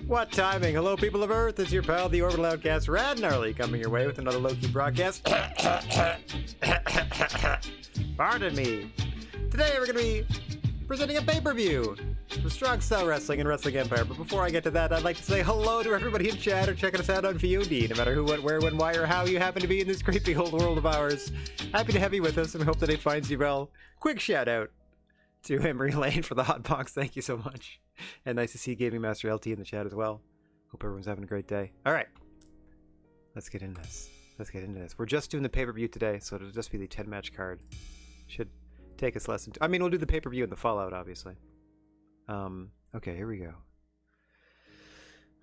What timing? Hello, people of Earth. It's your pal, the Orbital Outcast, Rad Gnarly, coming your way with another low-key broadcast. Pardon me. Today we're going to be presenting a pay-per-view for Strong Style Wrestling and Wrestling Empire. But before I get to that, I'd like to say hello to everybody in chat or checking us out on VOD, no matter who, what, where, when, why, or how you happen to be in this creepy old world of ours. Happy to have you with us, and we hope that it finds you well. Quick shout-out to Emery Lane for the hot box. Thank you so much. And nice to see Gaming Master LT in the chat as well. Hope everyone's having a great day. All right. Let's get into this. We're just doing the pay-per-view today, so it'll just be the 10-match card. Should take us less than... I mean, we'll do the pay-per-view and the Fallout, obviously. Okay, here we go.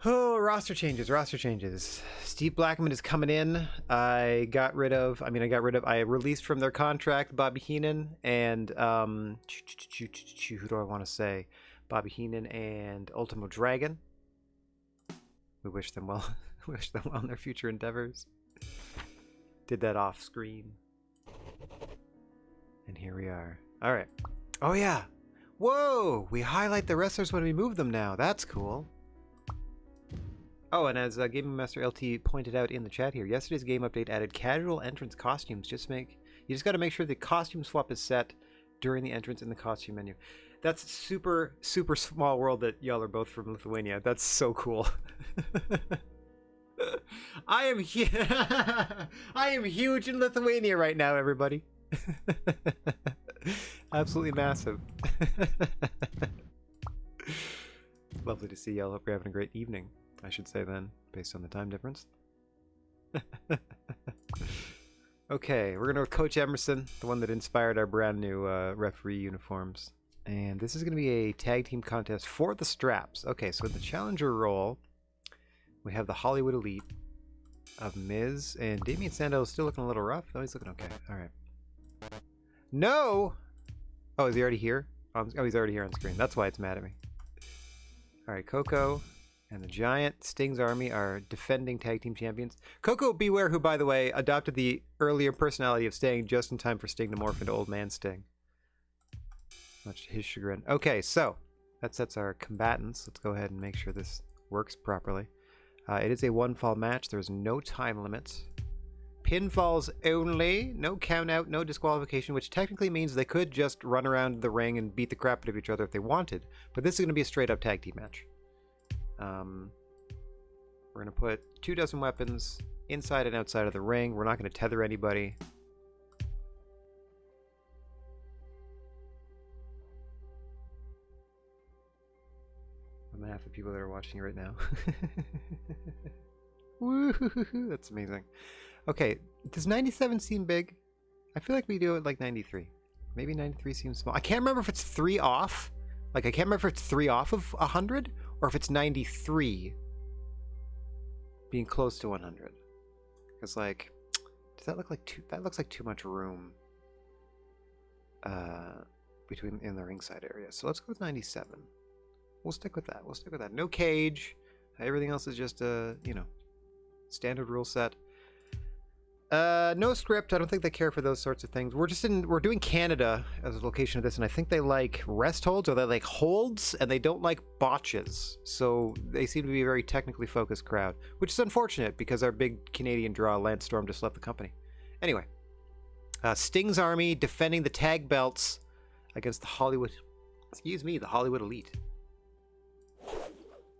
Oh, roster changes. Steve Blackman is coming in. I released from their contract Bobby Heenan and, who do I want to say? Bobby Heenan and Ultimo Dragon. We wish them well. In their future endeavors. Did that off screen. And here we are. All right. Oh yeah. Whoa! We highlight the wrestlers when we move them now. That's cool. Oh, and as Gaming Master LT pointed out in the chat here, yesterday's game update added casual entrance costumes. You just got to make sure the costume swap is set during the entrance in the costume menu. That's super small world that y'all are both from Lithuania. That's so cool. I am huge in Lithuania right now, everybody. Absolutely massive. Lovely to see y'all. Hope you're having a great evening, I should say then, based on the time difference. Okay, we're going to go with Coach Emerson, the one that inspired our brand new referee uniforms. And this is going to be a tag team contest for the straps. Okay, so in the challenger role, we have the Hollywood Elite of Miz, and Damian Sandow is still looking a little rough. Oh, he's looking okay. All right. No! Oh, is he already here? Oh, he's already here on screen. That's why it's mad at me. All right, Coco and the Giant Sting's Army are defending tag team champions. Coco Beware, who, by the way, adopted the earlier personality of Sting just in time for Sting to morph into Old Man Sting. Much to his chagrin. Okay, so that sets our combatants. Let's go ahead and make sure this works properly. It is a one-fall match. There's no time limit. Pinfalls only. No count-out, no disqualification, which technically means they could just run around the ring and beat the crap out of each other if they wanted. But this is going to be a straight-up tag team match. We're going to put 24 weapons inside and outside of the ring. We're not going to tether anybody. I'm half the people that are watching right now. Woo-hoo-hoo-hoo. That's amazing. Okay, does 97 seem big? I feel like we do it like 93. Maybe 93 seems small. I can't remember if it's 3 off. Like, I can't remember if it's 3 off of 100 or if it's 93 being close to 100. Because, like, does that look like too... That looks like too much room between in the ringside area. So let's go with 97. We'll stick with that. No cage. Everything else is just a, standard rule set. No script. I don't think they care for those sorts of things. We're doing Canada as a location of this, and I think they like rest holds, or they like holds, and they don't like botches. So they seem to be a very technically focused crowd, which is unfortunate because our big Canadian draw, Lance Storm, just left the company. Anyway, Sting's Army defending the tag belts against the Hollywood Elite.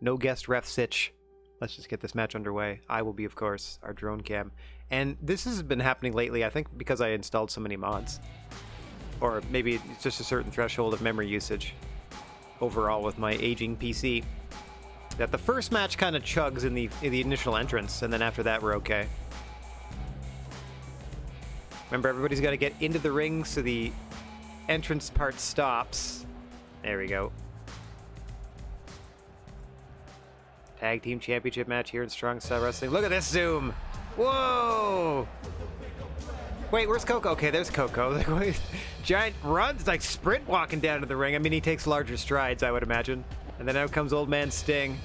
No guest ref sitch. Let's just get this match underway. I will be, of course, our drone cam. And this has been happening lately, I think, because I installed so many mods. Or maybe it's just a certain threshold of memory usage overall with my aging PC. That the first match kind of chugs in the initial entrance, and then after that we're okay. Remember, everybody's got to get into the ring so the entrance part stops. There we go. Tag Team Championship match here in Strong Style Wrestling. Look at this zoom! Whoa! Wait, where's Coco? Okay, there's Coco. Giant runs, like sprint walking down to the ring. I mean, he takes larger strides, I would imagine. And then out comes Old Man Sting.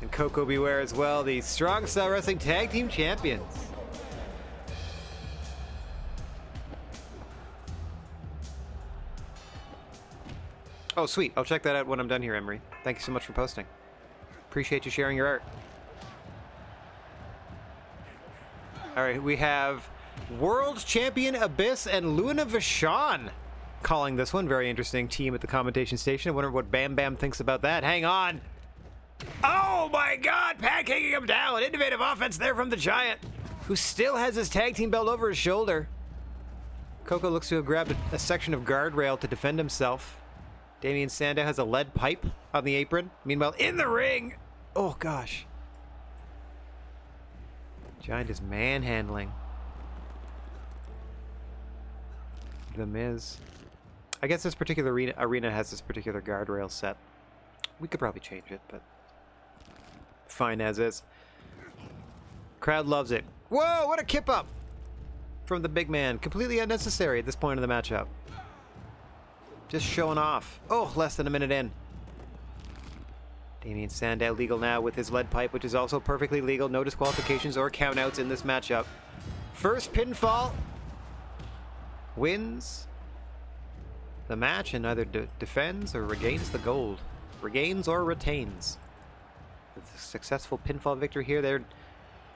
And Coco Beware as well, the Strong Style Wrestling Tag Team Champions. Oh, sweet. I'll check that out when I'm done here, Emery. Thank you so much for posting. Appreciate you sharing your art. All right, we have World Champion Abyss and Luna Vachon calling this one. Very interesting team at the commentation station. I wonder what Bam Bam thinks about that. Hang on. Oh my god, pancaking him down. Innovative offense there from the Giant, who still has his tag team belt over his shoulder. Coco looks to have grabbed a section of guardrail to defend himself. Damien Sandow has a lead pipe on the apron. Meanwhile, in the ring, oh gosh. Giant is manhandling The Miz. I guess this particular arena has this particular guardrail set. We could probably change it, but fine as is. Crowd loves it. Whoa, what a kip up from the big man. Completely unnecessary at this point in the matchup. Just showing off. Oh, less than a minute in. Damien Sandow legal now with his lead pipe, which is also perfectly legal. No disqualifications or countouts in this matchup. First pinfall wins the match and either defends or regains the gold. Regains or retains. With a successful pinfall victory here. There,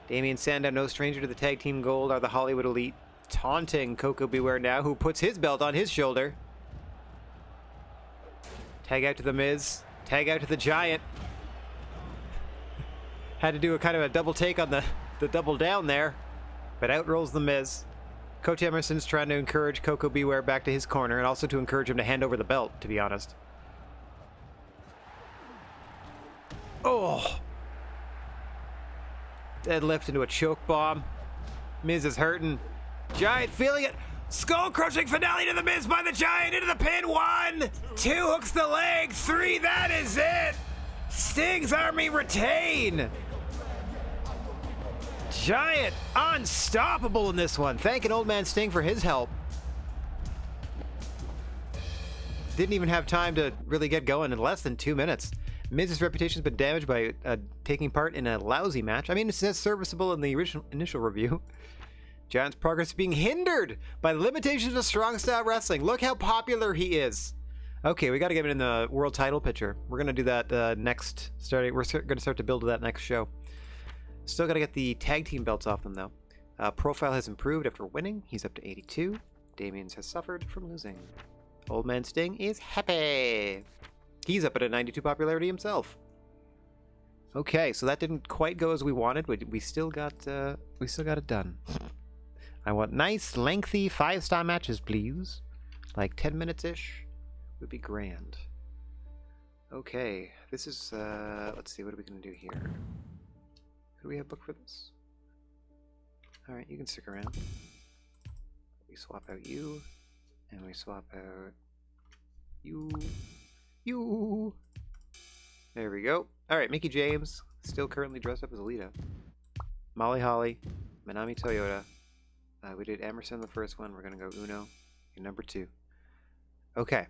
Damien Sandow, no stranger to the tag team gold, are the Hollywood Elite, taunting Coco Beware now, who puts his belt on his shoulder. Tag out to The Miz. Tag out to the Giant. Had to do a kind of a double take on the double down there. But out rolls The Miz. Coach Emerson's trying to encourage Coco Beware back to his corner, and also to encourage him to hand over the belt, to be honest. Oh! Deadlift into a choke bomb. Miz is hurting. Giant feeling it. Skull crushing finale to The Miz by the Giant into the pin. 1, 2, hooks the leg. 3, that is it. Sting's Army retain. Giant unstoppable in this one. Thanking Old Man Sting for his help. Didn't even have time to really get going in less than 2 minutes. Miz's reputation has been damaged by taking part in a lousy match. I mean, it says serviceable in the initial review. Giant's progress is being hindered by the limitations of strong style wrestling. Look how popular he is. Okay, we got to get him in the world title picture. We're going to do that next. We're going to start to build to that next show. Still got to get the tag team belts off them, though. Profile has improved after winning. He's up to 82. Damien's has suffered from losing. Old Man Sting is happy. He's up at a 92 popularity himself. Okay, so that didn't quite go as we wanted, but we still got it done. I want nice, lengthy 5-star matches, please. Like 10 minutes-ish would be grand. Okay, this is, let's see, what are we going to do here? Who do we have booked for this? Alright, you can stick around. We swap out you, and we swap out you. There we go. Alright, Mickie James, still currently dressed up as Alita. Molly Holly, Manami Toyota. We did Emerson the first one. We're going to go Uno in number 2. Okay.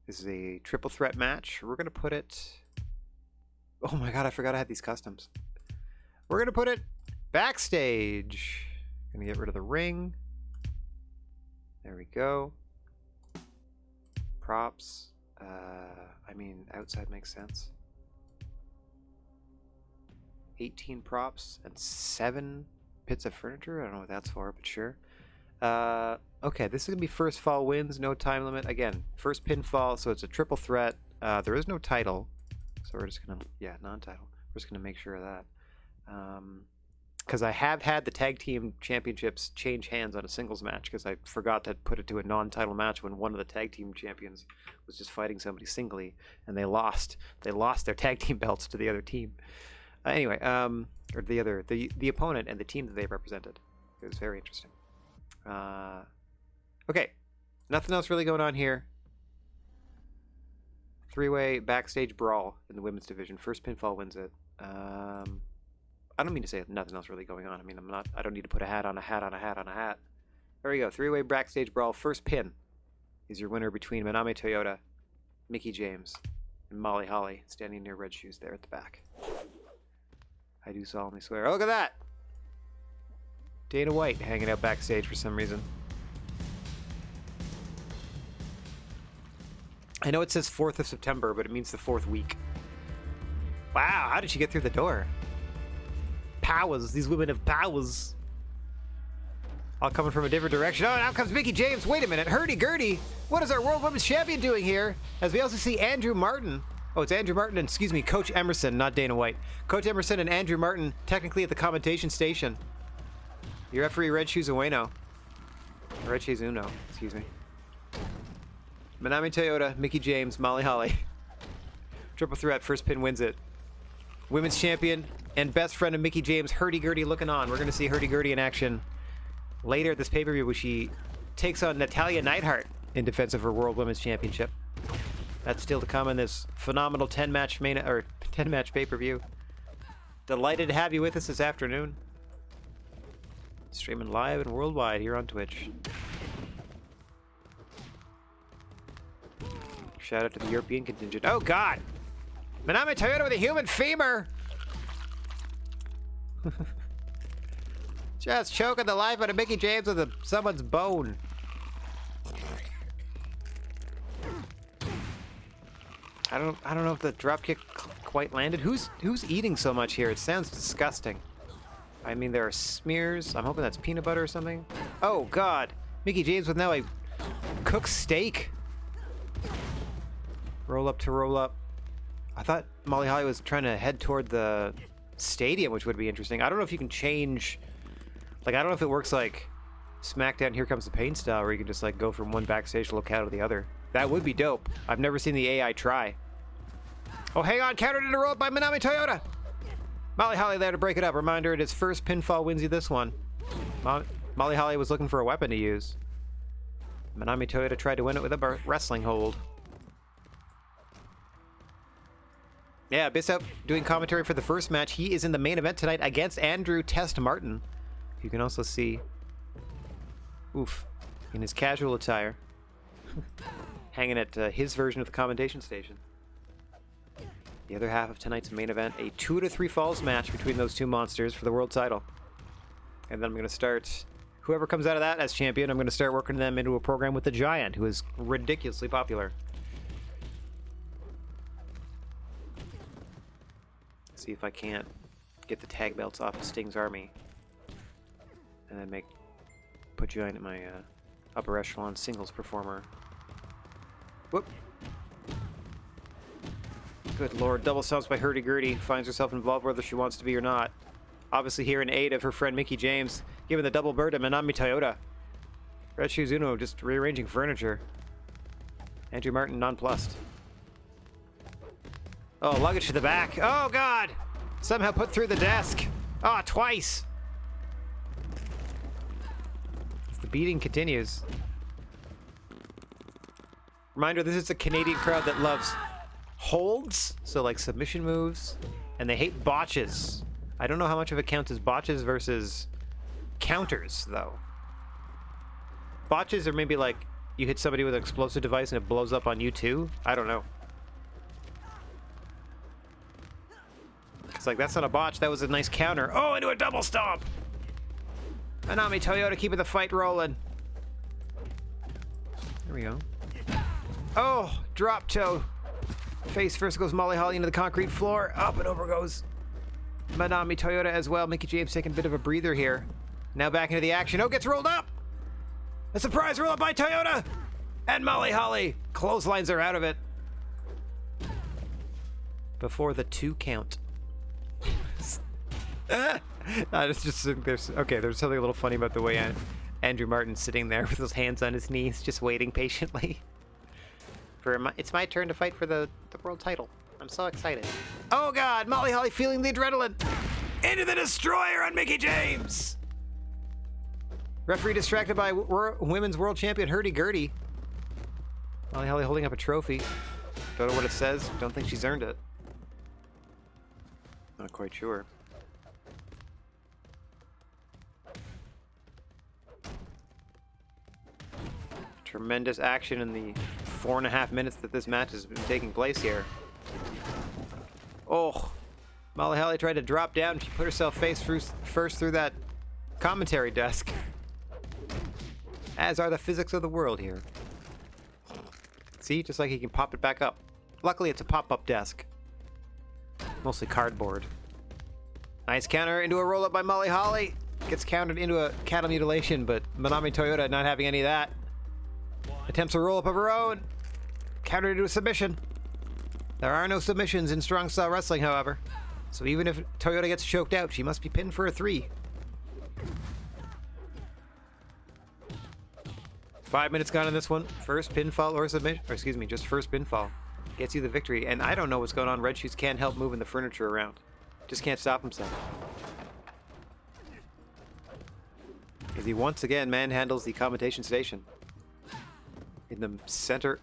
This is a triple threat match. We're going to put it... Oh my god, I forgot I had these customs. We're going to put it backstage. Going to get rid of the ring. There we go. Props. I mean, outside makes sense. 18 props and 7 bits of furniture. I don't know what that's for, but sure. Okay, this is going to be first fall wins, no time limit. Again, first pinfall, so it's a triple threat. There is no title, so we're just going to, non-title. We're just going to make sure of that. Because I have had the tag team championships change hands on a singles match because I forgot to put it to a non-title match when one of the tag team champions was just fighting somebody singly, and they lost. They lost their tag team belts to the other team. Anyway, or the opponent and the team that they represented. It was very interesting. Okay, nothing else really going on here. 3-way backstage brawl in the women's division. First pinfall wins it. I don't mean to say nothing else really going on. I mean, I don't need to put a hat on a hat on a hat on a hat. There we go. 3-way backstage brawl. First pin is your winner between Manami Toyota, Mickie James, and Molly Holly, standing near red shoes there at the back. I do solemnly swear. Oh, look at that! Dana White hanging out backstage for some reason. I know it says 4th of September, but it means the 4th week. Wow, how did she get through the door? Powers. These women have powers. All coming from a different direction. Oh, now comes Mickie James. Wait a minute. Hurdy-gurdy. What is our World Women's Champion doing here? As we also see Andrew Martin. Oh, it's Andrew Martin and, excuse me, Coach Emerson, not Dana White. Coach Emerson and Andrew Martin technically at the commentation station. Your referee, Red Shoes Ueno. Red Shoes Uno, excuse me. Manami Toyota, Mickie James, Molly Holly. Triple threat, first pin wins it. Women's champion and best friend of Mickie James, Hurdy-gurdy looking on. We're going to see Hurdy-gurdy in action later at this pay-per-view, where she takes on Natalya Neidhart in defense of her World Women's Championship. That's still to come in this phenomenal 10-match pay-per-view. Delighted to have you with us this afternoon. Streaming live and worldwide here on Twitch. Shout out to the European contingent. Oh God! Manami Toyota with a human femur! Just choking the life out of Mickie James with someone's bone. I don't know if the dropkick quite landed. Who's eating so much here? It sounds disgusting. I mean, there are smears. I'm hoping that's peanut butter or something. Oh God, Mickie James with now a cooked steak. Roll up to roll up. I thought Molly Holly was trying to head toward the stadium, which would be interesting. I don't know if you can change. Like, I don't know if it works like SmackDown Here Comes the Pain style, where you can just like go from one backstage locale to the other. That would be dope. I've never seen the AI try. Oh, hang on, countered into a roll by Manami Toyota. Molly Holly there to break it up. Reminder, it is first pinfall wins you this one. Molly Holly was looking for a weapon to use. Manami Toyota tried to win it with a wrestling hold. Yeah, Bissell doing commentary for the first match. He is in the main event tonight against Andrew Test Martin. You can also see, oof, in his casual attire, hanging at his version of the commentation station. The other half of tonight's main event, a 2 to 3 falls match between those two monsters for the world title. And then I'm going to start, whoever comes out of that as champion, I'm going to start working them into a program with the Giant, who is ridiculously popular. See if I can't get the tag belts off of Sting's army. And then put Giant in my upper echelon singles performer. Whoop. Good lord, double stomps by Hurdy-gurdy. Finds herself involved whether she wants to be or not. Obviously here in aid of her friend Mickie James, giving the double bird to Manami Toyota. Red Shoes Uno just rearranging furniture. Andrew Martin nonplussed. Oh, luggage to the back. Oh God! Somehow put through the desk. Ah, oh, twice. As the beating continues. Reminder, this is a Canadian crowd that loves holds, so like submission moves, and they hate botches. I don't know how much of it counts as botches versus counters, though. Botches are maybe like you hit somebody with an explosive device and it blows up on you too. I don't know. It's like, that's not a botch, that was a nice counter. Oh, into a double stomp! Manami Toyota keeping the fight rolling. There we go. Oh, drop toe. Face first goes Molly Holly into the concrete floor. Up and over goes Manami Toyota as well. Mickie James taking a bit of a breather here. Now back into the action. Oh, gets rolled up! A surprise roll up by Toyota! And Molly Holly clotheslines her out of it. Before the 2 count. It's just, there's something a little funny about the way Andrew Martin's sitting there with his hands on his knees, just waiting patiently. It's my turn to fight for the world title. I'm so excited. Oh God, Molly Holly feeling the adrenaline. Into the destroyer on Mickie James. Referee distracted by women's world champion Hurdy-gurdy. Molly Holly holding up a trophy. Don't know what it says. Don't think she's earned it. Not quite sure. Tremendous action in the 4.5 minutes that this match has been taking place here. Oh, Molly Holly tried to drop down. She put herself first through that commentary desk. As are the physics of the world here. See, just like he can pop it back up. Luckily, it's a pop-up desk. Mostly cardboard. Nice counter into a roll-up by Molly Holly. Gets countered into a cattle mutilation, but Manami Toyota not having any of that. Attempts a roll-up of her own. Countered into a submission. There are no submissions in strong style wrestling, however. So even if Toyota gets choked out, she must be pinned for a 3. 5 minutes gone in this one. First pinfall or submission, or excuse me, just first pinfall gets you the victory. And I don't know what's going on. Red Shoes can't help moving the furniture around. Just can't stop himself. As he once again manhandles the commentation station in the center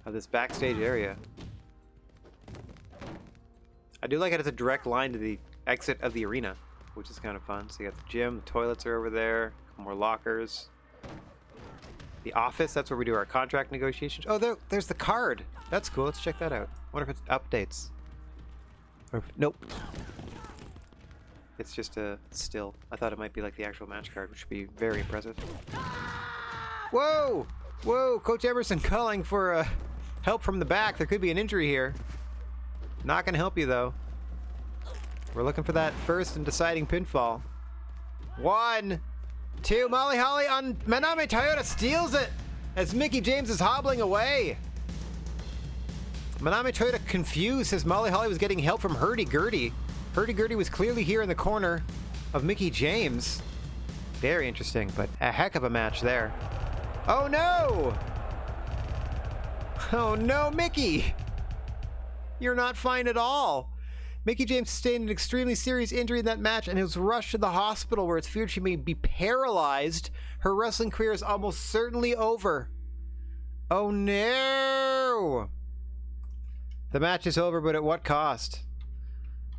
of this backstage area. I do like it as a direct line to the exit of the arena, which is kind of fun. So you got the gym, the toilets are over there, more lockers. The office, that's where we do our contract negotiations. Oh, there's the card. That's cool. Let's check that out. Wonder if it's updates. Nope. It's just a still. I thought it might be like the actual match card, which would be very impressive. Whoa! Whoa! Coach Emerson calling for help from the back. There could be an injury here. Not going to help you, though. We're looking for that first and deciding pinfall. 1, 2. Molly Holly on Manami Toyota steals it as Mickie James is hobbling away. Manami Toyota confused as Molly Holly was getting help from Hurdy-Gurdy. Hurdy-Gurdy was clearly here in the corner of Mickie James. Very interesting, but a heck of a match there. Oh no! Oh no, Mickie! You're not fine at all. Mickie James sustained an extremely serious injury in that match and was rushed to the hospital where it's feared she may be paralyzed. Her wrestling career is almost certainly over. Oh no! The match is over, but at what cost?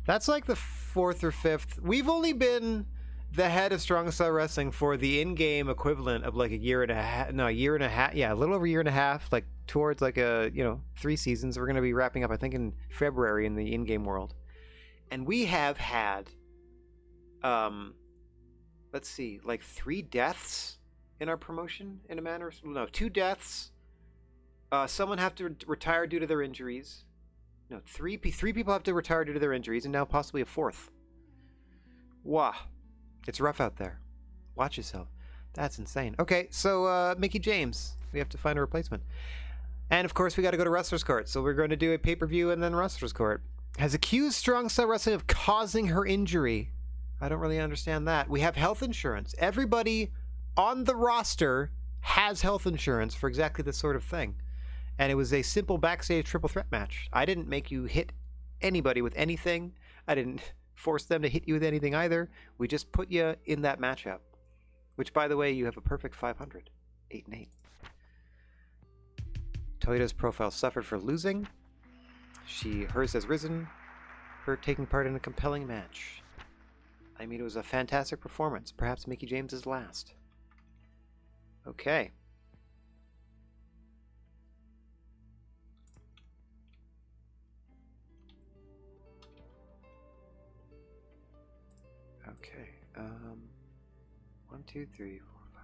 That's like the 4th or 5th. We've only been the head of Strong Style Wrestling for the in-game equivalent of like a year and a half. No, a year and a half. Yeah, a little over a year and a half. Like towards like 3 seasons. We're going to be wrapping up, I think, in February in the in-game world. And we have had, let's see, like 3 deaths in our promotion in a manner. No, 2 deaths. Someone have to retire due to their injuries. No, three people have to retire due to their injuries, and now possibly a 4th. Wow. It's rough out there. Watch yourself. That's insane. Okay, so Mickie James. We have to find a replacement. And of course, we got to go to Wrestler's Court. So we're going to do a pay-per-view and then Wrestler's Court. Has accused Strong Style Wrestling of causing her injury. I don't really understand that. We have health insurance. Everybody on the roster has health insurance for exactly this sort of thing. And it was a simple backstage triple threat match. I didn't make you hit anybody with anything. I didn't force them to hit you with anything either. We just put you in that matchup. Which, by the way, you have a perfect 500. 8-8. Toyota's profile suffered for losing. Hers has risen. Her taking part in a compelling match. I mean, it was a fantastic performance. Perhaps Mickie James is last. Okay. Okay. 1, 2, 3, 4, 5.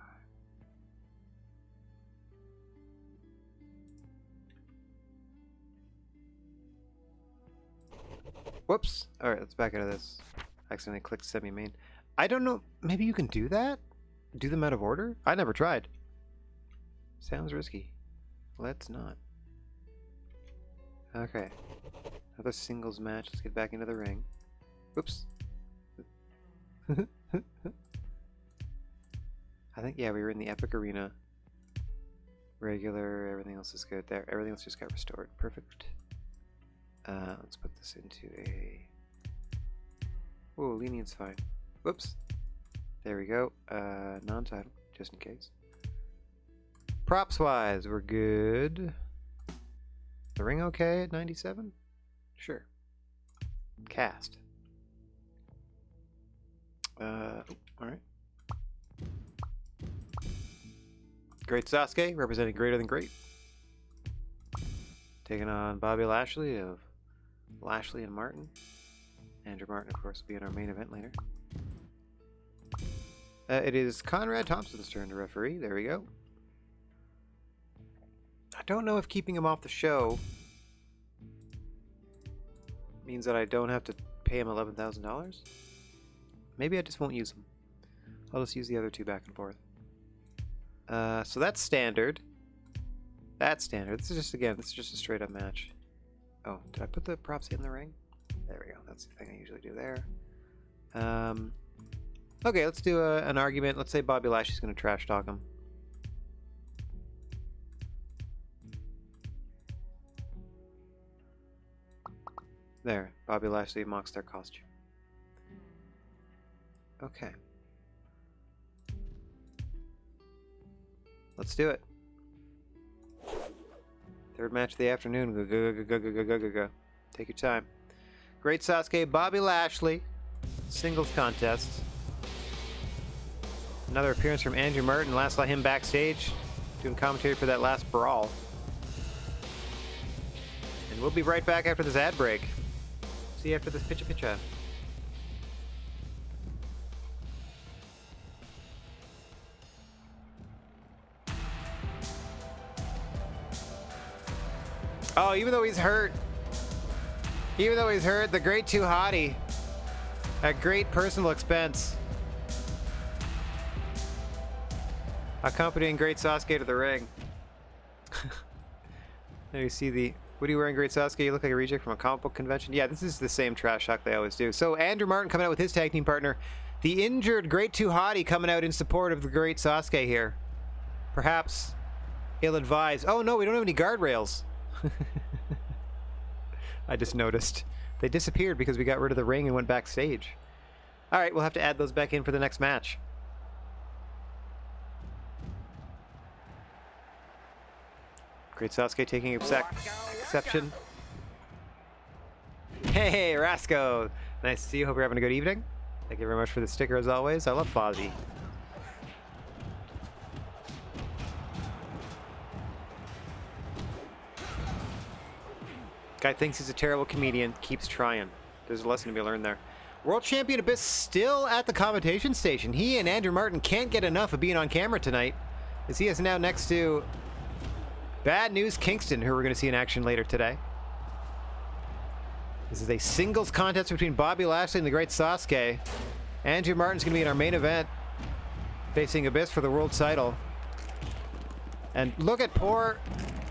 Whoops. Alright, let's back out of this. Accidentally clicked semi-main. I don't know. Maybe you can do that? Do them out of order? I never tried. Sounds risky. Let's not. Okay. Another singles match. Let's get back into the ring. Oops. I think, yeah, we were in the Epic Arena. Regular, everything else is good there. Everything else just got restored. Perfect. Let's put this into a... Whoa, lenient's fine. Whoops. There we go. Non-title, just in case. Props-wise, we're good. The ring okay at 97? Sure. Cast. Alright. Great Sasuke, representing Greater Than Great. Taking on Bobby Lashley of Lashley and Martin. Andrew Martin, of course, will be in our main event later. It is Conrad Thompson's turn to referee. There we go. I don't know if keeping him off the show Means that I don't have to pay him $11,000? Maybe I just won't use them. I'll just use the other two back and forth. So that's standard. That's standard. This is just, again, this is just a straight up match. Oh, did I put the props in the ring? There we go. That's the thing I usually do there. Okay, let's do an argument. Let's say Bobby Lashley's going to trash talk him. There, Bobby Lashley mocks their costume. Okay. Let's do it. Third match of the afternoon. Go, go, go, go, go, go, go, go, go. Take your time. Great Sasuke, Bobby Lashley. Singles contest. Another appearance from Andrew Martin. Last saw him backstage doing commentary for that last brawl. And we'll be right back after this ad break. See you after this pitcha. Oh, even though he's hurt, the great Too Hottie, at great personal expense, accompanying great Sasuke to the ring. There you see the... What are you wearing, great Sasuke? You look like a reject from a comic book convention. Yeah, this is the same trash talk they always do. So Andrew Martin coming out with his tag team partner. The injured great Too Hottie coming out in support of the great Sasuke here. Perhaps ill-advised. Oh no, we don't have any guardrails. I just noticed. They disappeared because we got rid of the ring and went backstage. Alright, we'll have to add those back in for the next match. Great Sasuke taking exception. Hey, Rasco! Nice to see you. Hope you're having a good evening. Thank you very much for the sticker as always. I love Fozzie. Guy thinks he's a terrible comedian. Keeps trying. There's a lesson to be learned there. World Champion Abyss still at the commentation station. He and Andrew Martin can't get enough of being on camera tonight, as he is now next to Bad News Kingston, who we're going to see in action later today. This is a singles contest between Bobby Lashley and the great Sasuke. Andrew Martin's going to be in our main event, facing Abyss for the world title. And look at poor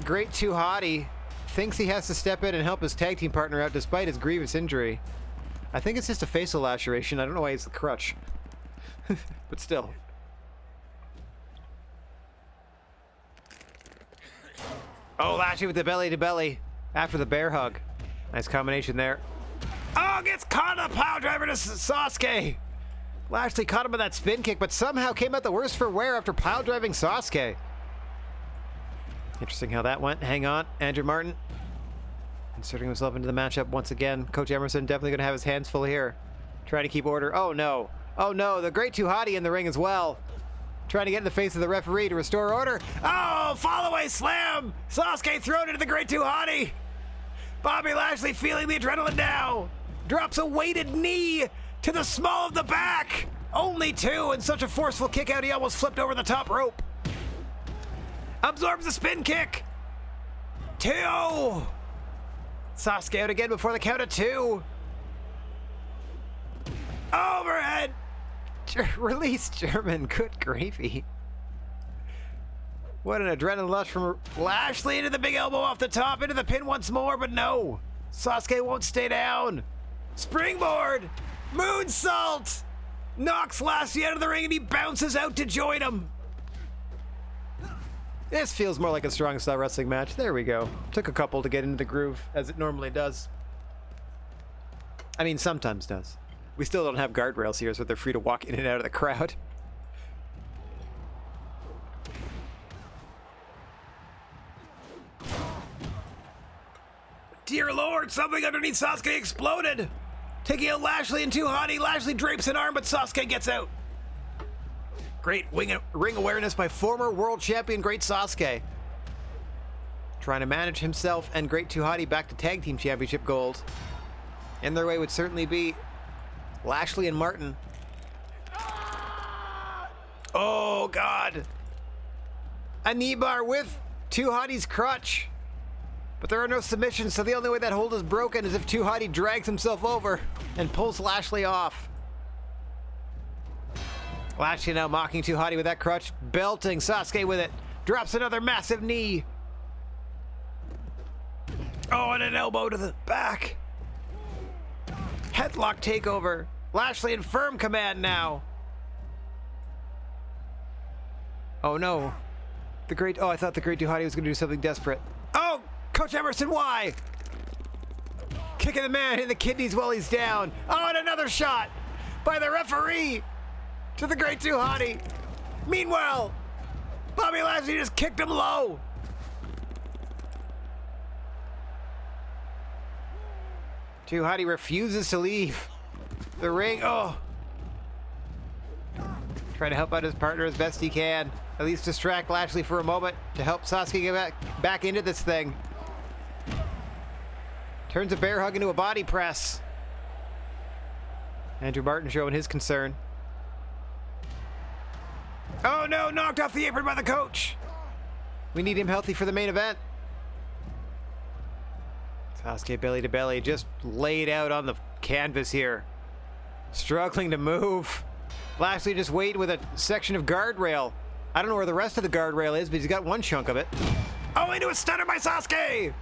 great Too Hottie. Thinks he has to step in and help his tag team partner out despite his grievous injury. I think it's just a facial laceration. I don't know why it's the crutch. But still. Oh, Lashley with the belly to belly after the bear hug. Nice combination there. Oh, gets caught in a pile driver to Sasuke. Lashley caught him with that spin kick, but somehow came out the worse for wear after pile driving Sasuke. Interesting how that went. Hang on, Andrew Martin inserting himself into the matchup once again. Coach Emerson definitely going to have his hands full here, trying to keep order. Oh no, oh no, the great Too Hottie in the ring as well, trying to get in the face of the referee to restore order. Oh, fall away slam! Sasuke thrown into the great Too Hottie. Bobby Lashley feeling the adrenaline now. Drops a weighted knee to the small of the back. Only two, and such a forceful kick out he almost flipped over the top rope. Absorbs the spin kick. Two. Sasuke out again before the count of two. Overhead. Release German. Good gravy. What an adrenaline rush from Lashley into the big elbow off the top, into the pin once more, but no. Sasuke won't stay down. Springboard. Moonsault. Knocks Lashley out of the ring and he bounces out to join him. This feels more like a strong style wrestling match. There we go. Took a couple to get into the groove, as it normally does. I mean, sometimes does. We still don't have guardrails here, so they're free to walk in and out of the crowd. Dear Lord, something underneath Sasuke exploded. Taking out Lashley and Too Hottie. Lashley drapes an arm, but Sasuke gets out. Great ring awareness by former world champion Great Sasuke. Trying to manage himself and Great Too Hottie back to tag team championship gold. In their way would certainly be Lashley and Martin. Oh, God. A knee bar with Too Hottie's crutch. But there are no submissions, so the only way that hold is broken is if Too Hottie drags himself over and pulls Lashley off. Lashley now mocking Too Hottie with that crutch, belting Sasuke with it. Drops another massive knee. Oh, and an elbow to the back. Headlock takeover. Lashley in firm command now. Oh no. I thought the great Too Hottie was going to do something desperate. Oh, Coach Emerson, why? Kicking the man in the kidneys while he's down. Oh, and another shot by the referee to the great Too Hottie. Meanwhile, Bobby Lashley just kicked him low. Too Hottie refuses to leave the ring. Oh. Trying to help out his partner as best he can. At least distract Lashley for a moment to help Sasuke get back into this thing. Turns a bear hug into a body press. Andrew Martin showing his concern. Oh no, knocked off the apron by the coach. We need him healthy for the main event. Sasuke belly to belly, just laid out on the canvas here. Struggling to move. Lashley just waiting with a section of guardrail. I don't know where the rest of the guardrail is, but he's got one chunk of it. Oh, into a stunner by Sasuke!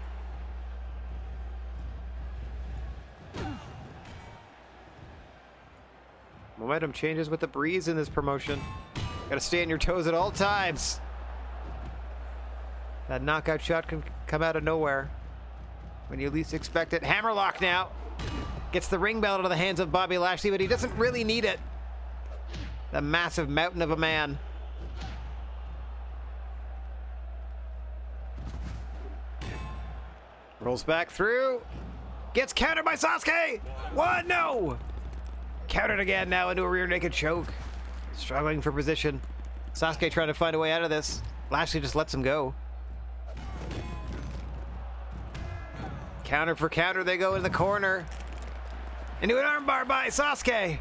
Momentum changes with the breeze in this promotion. Gotta stay on your toes at all times. That knockout shot can come out of nowhere when you least expect it. Hammerlock now. Gets the ring belt out of the hands of Bobby Lashley, but he doesn't really need it. The massive mountain of a man. Rolls back through. Gets countered by Sasuke. One, no. Countered again now into a rear naked choke. Struggling for position. Sasuke trying to find a way out of this. Lashley just lets him go. Counter for counter, they go in the corner. Into an armbar by Sasuke.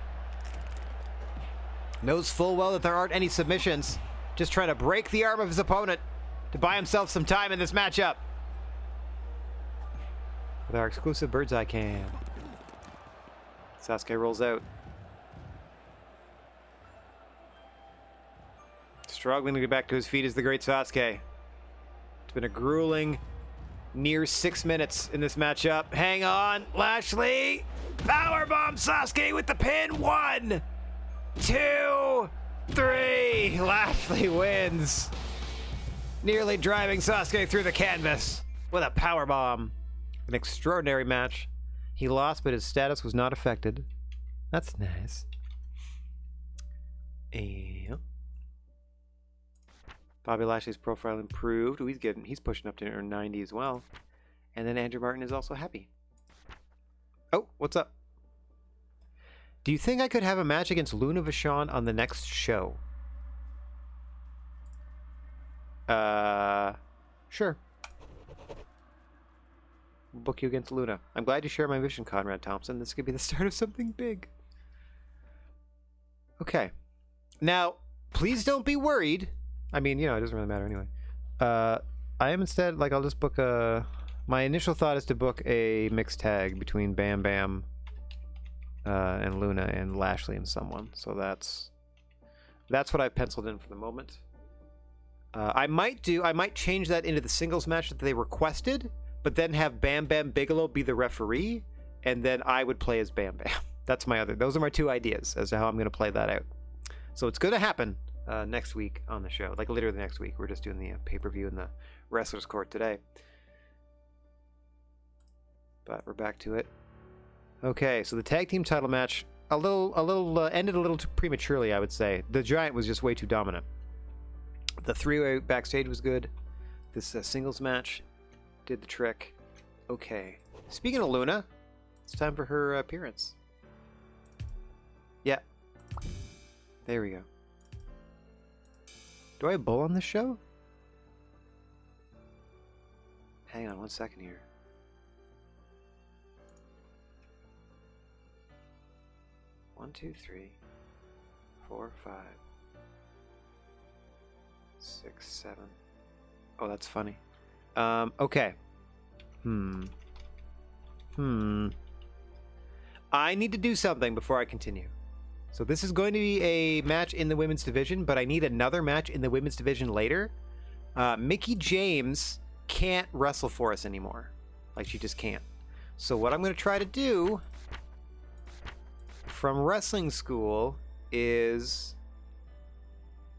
Knows full well that there aren't any submissions. Just trying to break the arm of his opponent to buy himself some time in this matchup. With our exclusive bird's eye cam. Sasuke rolls out. Struggling to get back to his feet is the great Sasuke. It's been a grueling near 6 minutes in this matchup. Hang on, Lashley. Powerbomb Sasuke with the pin. 1, 2, 3. Lashley wins. Nearly driving Sasuke through the canvas with a powerbomb. An extraordinary match. He lost, but his status was not affected. That's nice. And Bobby Lashley's profile improved. Ooh, he's pushing up to 90 as well. And then Andrew Martin is also happy. Oh, what's up? Do you think I could have a match against Luna Vachon on the next show? Sure. We'll book you against Luna. I'm glad you share my vision, Conrad Thompson. This could be the start of something big. Okay. Now, please don't be worried. I mean, it doesn't really matter anyway. I am instead, I'll just book a... My initial thought is to book a mixed tag between Bam Bam and Luna and Lashley and someone. So that's what I've penciled in for the moment. I might change that into the singles match that they requested, but then have Bam Bam Bigelow be the referee, and then I would play as Bam Bam. Those are my two ideas as to how I'm going to play that out. So it's going to happen next week on the show. Literally next week. We're just doing the pay-per-view in the Wrestler's Court today. But we're back to it. Okay, so the tag team title match ended a little too prematurely, I would say. The Giant was just way too dominant. The three-way backstage was good. This singles match did the trick. Okay. Speaking of Luna, it's time for her appearance. Yeah. There we go. Do I have Bull on this show? Hang on 1 second here. One, 2, 3, 4, 5, 6, 7. Oh, that's funny. Okay. I need to do something before I continue. So this is going to be a match in the women's division, but I need another match in the women's division later. Mickey James can't wrestle for us anymore. Like, she just can't. So what I'm going to try to do from wrestling school is...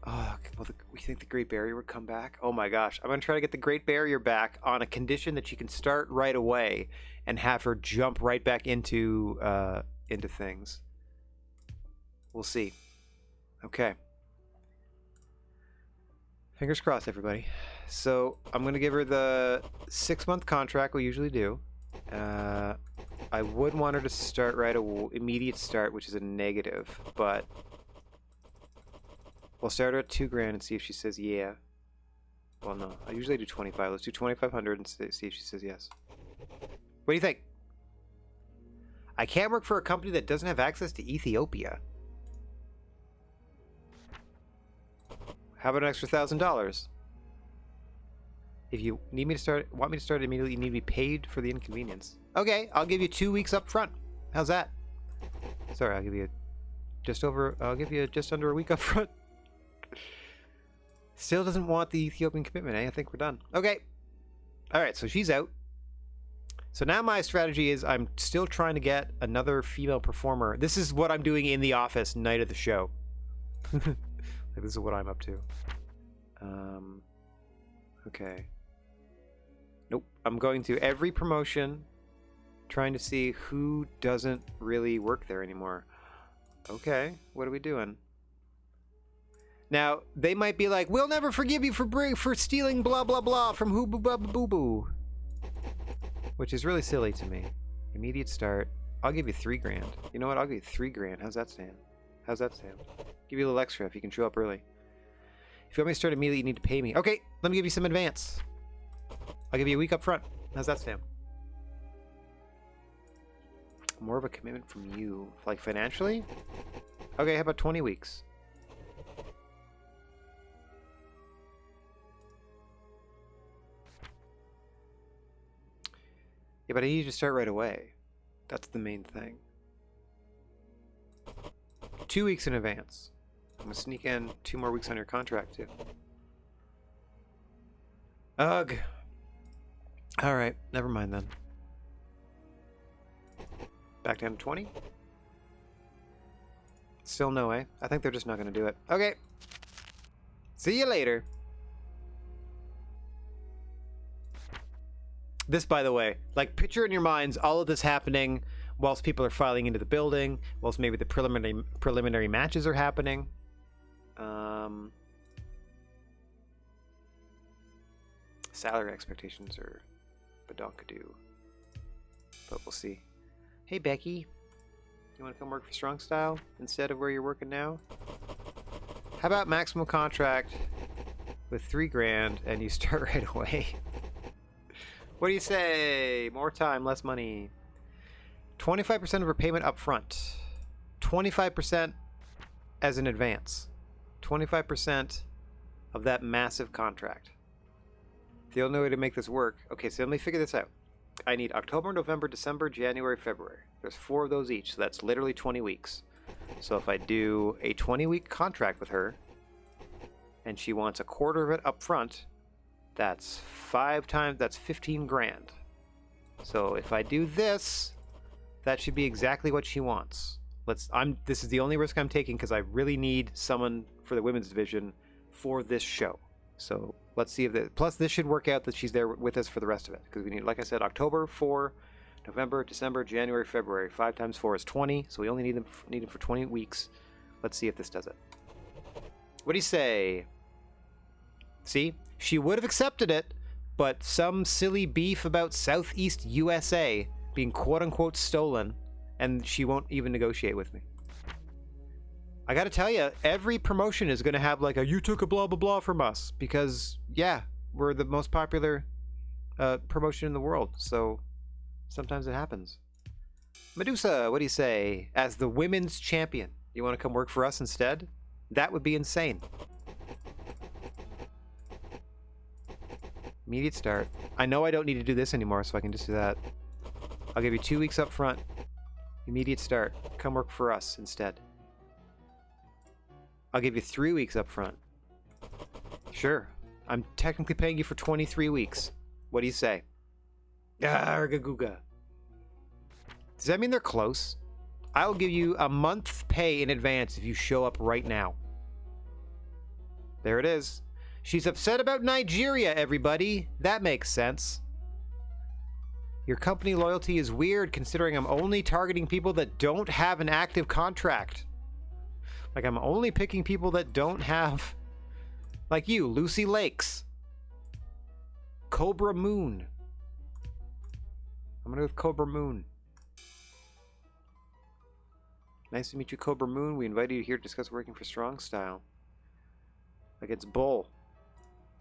Oh, well, we think the Great Barrier would come back? Oh my gosh. I'm going to try to get the Great Barrier back on a condition that she can start right away and have her jump right back into things. We'll see. Okay. Fingers crossed, everybody. So I'm going to give her the 6-month contract we usually do. I would want her to start immediate start, which is a negative, but we'll start her at $2,000 and see if she says yeah. Well, no, I usually do 25. Let's do 2,500 and see if she says yes. What do you think? I can't work for a company that doesn't have access to Ethiopia. How about an extra $1,000? If you want me to start immediately, you need to be paid for the inconvenience. Okay, I'll give you 2 weeks up front. How's that? Sorry, I'll give you just under a week up front. Still doesn't want the Ethiopian commitment, eh? I think we're done. Okay. All right, so she's out. So now my strategy is I'm still trying to get another female performer. This is what I'm doing in the office night of the show. This is what I'm up to. Okay. Nope. I'm going to every promotion, trying to see who doesn't really work there anymore. Okay. What are we doing? Now, they might be like, we'll never forgive you for stealing blah blah blah from Hoo Boo Boo Boo. Which is really silly to me. Immediate start. I'll give you $3,000. You know what? I'll give you $3,000. How's that stand? How's that stand? Give you a little extra if you can show up early. If you want me to start immediately, you need to pay me. Okay, let me give you some advance. I'll give you a week up front. How's that stand? More of a commitment from you. Like financially? Okay, how about 20 weeks? Yeah, but I need you to start right away. That's the main thing. 2 weeks in advance. I'm gonna sneak in 2 more weeks on your contract too. Ugh. Alright, never mind then. Back down to 20? Still no, eh? I think they're just not gonna do it. Okay. See you later. This, by the way, like, picture in your minds all of this happening whilst people are filing into the building, whilst maybe the preliminary matches are happening. Salary expectations are badonkadoo. But we'll see. Hey, Becky. You want to come work for Strong Style instead of where you're working now? How about maximum contract with $3,000 and you start right away? What do you say? More time, less money. 25% of her payment up front. 25% as an advance. 25% of that massive contract. The only way to make this work... Okay, so let me figure this out. I need October, November, December, January, February. There's 4 of those each, so that's literally 20 weeks. So if I do a 20-week contract with her, and she wants a quarter of it up front, that's 5 times... That's $15,000. So if I do this, that should be exactly what she wants. This is the only risk I'm taking because I really need someone for the women's division for this show. So let's see if plus this should work out that she's there with us for the rest of it, because we need, like I said, October 4, November, December, January, February. 5 times 4 is 20, so we only need them for 20 weeks. Let's see if this does it. What do you say? See, she would have accepted it, but some silly beef about Southeast USA being quote-unquote stolen, and she won't even negotiate with me. I gotta tell you, every promotion is gonna have like a "you took a blah blah blah from us," because yeah, we're the most popular promotion in the world, so sometimes it happens. Medusa, what do you say? As the women's champion, you want to come work for us instead? That would be insane. Immediate start. I know I don't need to do this anymore, so I can just do that. I'll give you 2 weeks up front. Immediate start. Come work for us instead. I'll give you 3 weeks up front. Sure. I'm technically paying you for 23 weeks. What do you say? Argagooga. Does that mean they're close? I'll give you a month's pay in advance if you show up right now. There it is. She's upset about Nigeria, everybody. That makes sense. Your company loyalty is weird considering I'm only targeting people that don't have an active contract. Like, I'm only picking people that don't have... Like you, Lucy Lakes. Cobra Moon. I'm gonna go with Cobra Moon. Nice to meet you, Cobra Moon. We invited you here to discuss working for Strong Style. Against Bull.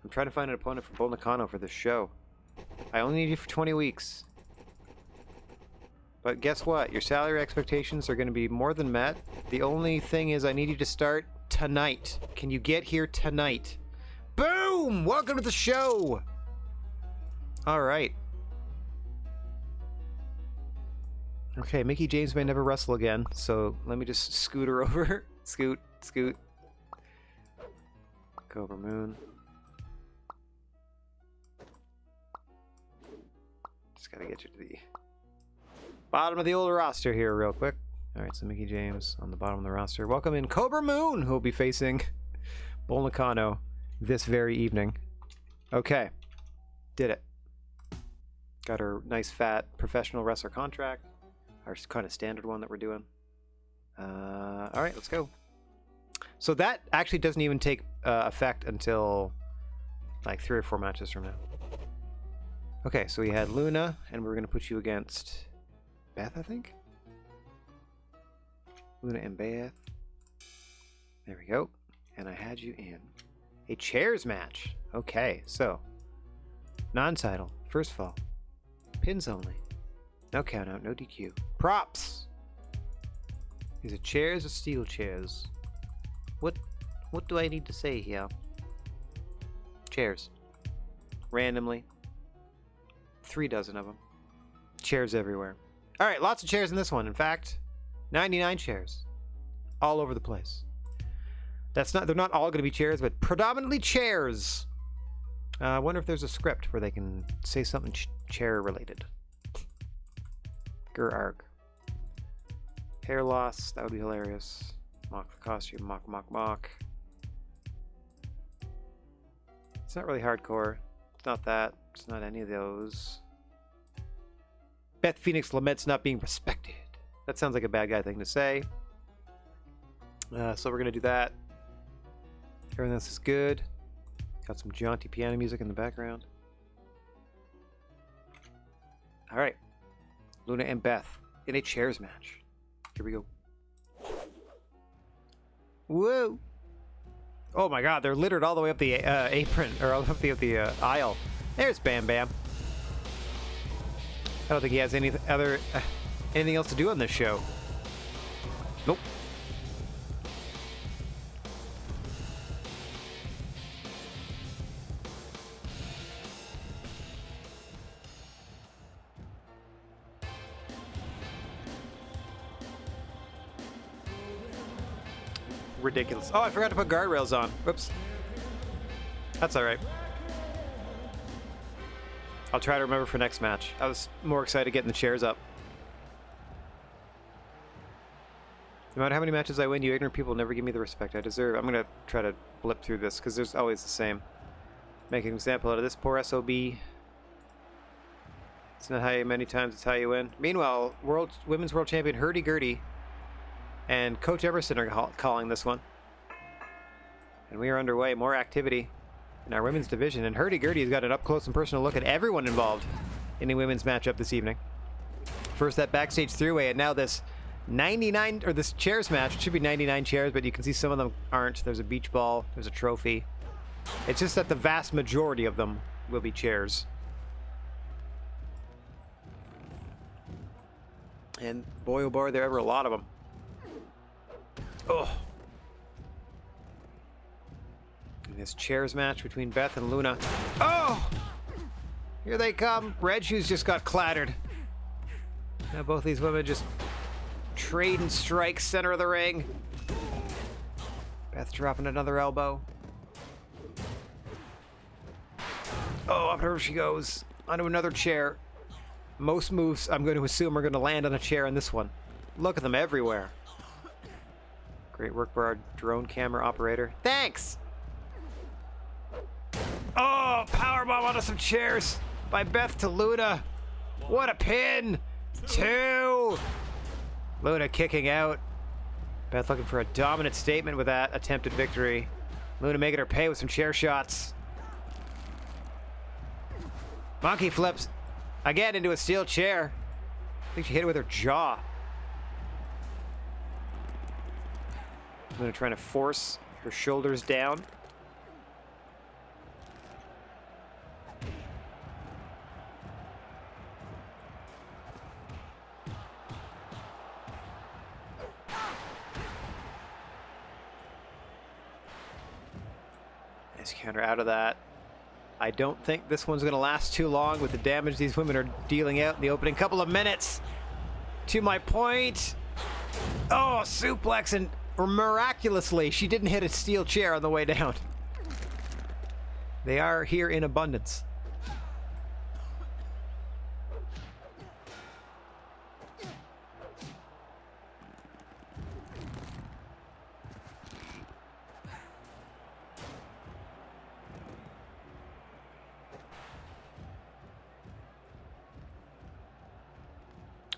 I'm trying to find an opponent for Bull Nakano for this show. I only need you for 20 weeks. But guess what? Your salary expectations are going to be more than met. The only thing is I need you to start tonight. Can you get here tonight? Boom! Welcome to the show! Alright. Okay, Mickey James may never wrestle again, so let me just scoot her over. Scoot, scoot. Cobra Moon. Just gotta get you to the bottom of the old roster here real quick. Alright, so Mickey James on the bottom of the roster. Welcome in Cobra Moon, who will be facing Bull Nakano this very evening. Okay. Did it. Got her nice fat professional wrestler contract. Our kind of standard one that we're doing. Alright, let's go. So that actually doesn't even take effect until like 3 or 4 matches from now. Okay, so we had Luna, and we were going to put you against Beth, I think? Luna and Beth. There we go. And I had you in a chairs match. Okay, so non-title, first fall, pins only, no count out, no DQ. Props. Is it chairs or steel chairs? What do I need to say here? Chairs. Randomly. 3 dozen of them. Chairs everywhere. All right, lots of chairs in this one. In fact, 99 chairs, all over the place. They're not all going to be chairs, but predominantly chairs. I wonder if there's a script where they can say something chair related. Grr arg. Hair loss, that would be hilarious. Mock the costume, mock. It's not really hardcore. It's not that. It's not any of those. Beth Phoenix laments not being respected. That sounds like a bad guy thing to say. So we're going to do that. Everything else is good. Got some jaunty piano music in the background. Alright. Luna and Beth in a chairs match. Here we go. Whoa! Oh my god, they're littered all the way up the apron, or all the way up the aisle. There's Bam Bam. I don't think he has anything else to do on this show. Nope. Ridiculous. Oh, I forgot to put guardrails on. Whoops. That's alright. I'll try to remember for next match. I was more excited getting the chairs up. No matter how many matches I win, you ignorant people never give me the respect I deserve. I'm going to try to blip through this, because there's always the same. Make an example out of this poor SOB. It's not how you many times, it's how you win. Meanwhile, Women's World Champion Hurdy-Gurdy and Coach Emerson are calling this one. And we are underway. More activity in our women's division. And Hurdy-Gurdy has got an up-close and personal look at everyone involved in the women's matchup this evening. First that backstage three-way, and now this 99, or this chairs match. It should be 99 chairs, but you can see some of them aren't. There's a beach ball. There's a trophy. It's just that the vast majority of them will be chairs. And boy, oh boy, there are ever a lot of them. Oh. And this chairs match between Beth and Luna. Oh! Here they come. Red Shoes just got clattered. Now both these women just trade and strike center of the ring. Beth dropping another elbow. Oh, up her she goes. Onto another chair. Most moves, I'm going to assume, are going to land on a chair in this one. Look at them everywhere. Great work by our drone camera operator. Thanks! Oh, powerbomb onto some chairs by Beth to Luna. What a pin! 2! Luna kicking out. Beth looking for a dominant statement with that attempted victory. Luna making her pay with some chair shots. Monkey flips again into a steel chair. I think she hit it with her jaw. Luna trying to force her shoulders down. Nice counter out of that. I don't think this one's going to last too long with the damage these women are dealing out in the opening couple of minutes. To my point. Oh, suplex, and miraculously, she didn't hit a steel chair on the way down. They are here in abundance.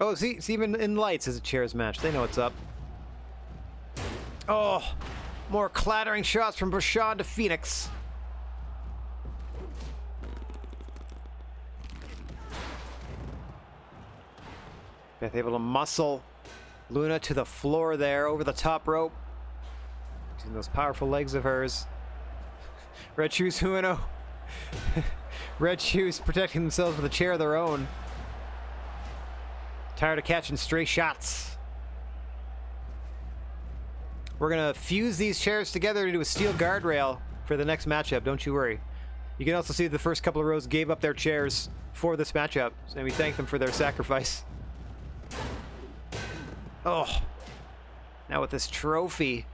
Oh, see, even in lights is a chairs match. They know what's up. Oh, more clattering shots from Bashan to Phoenix. Beth able to muscle Luna to the floor there, over the top rope. Using those powerful legs of hers. Red Shoes Huano. Red Shoes protecting themselves with a chair of their own. Tired of catching stray shots. We're going to fuse these chairs together into a steel guardrail for the next matchup, don't you worry. You can also see the first couple of rows gave up their chairs for this matchup, so we thank them for their sacrifice. Oh, now with this trophy.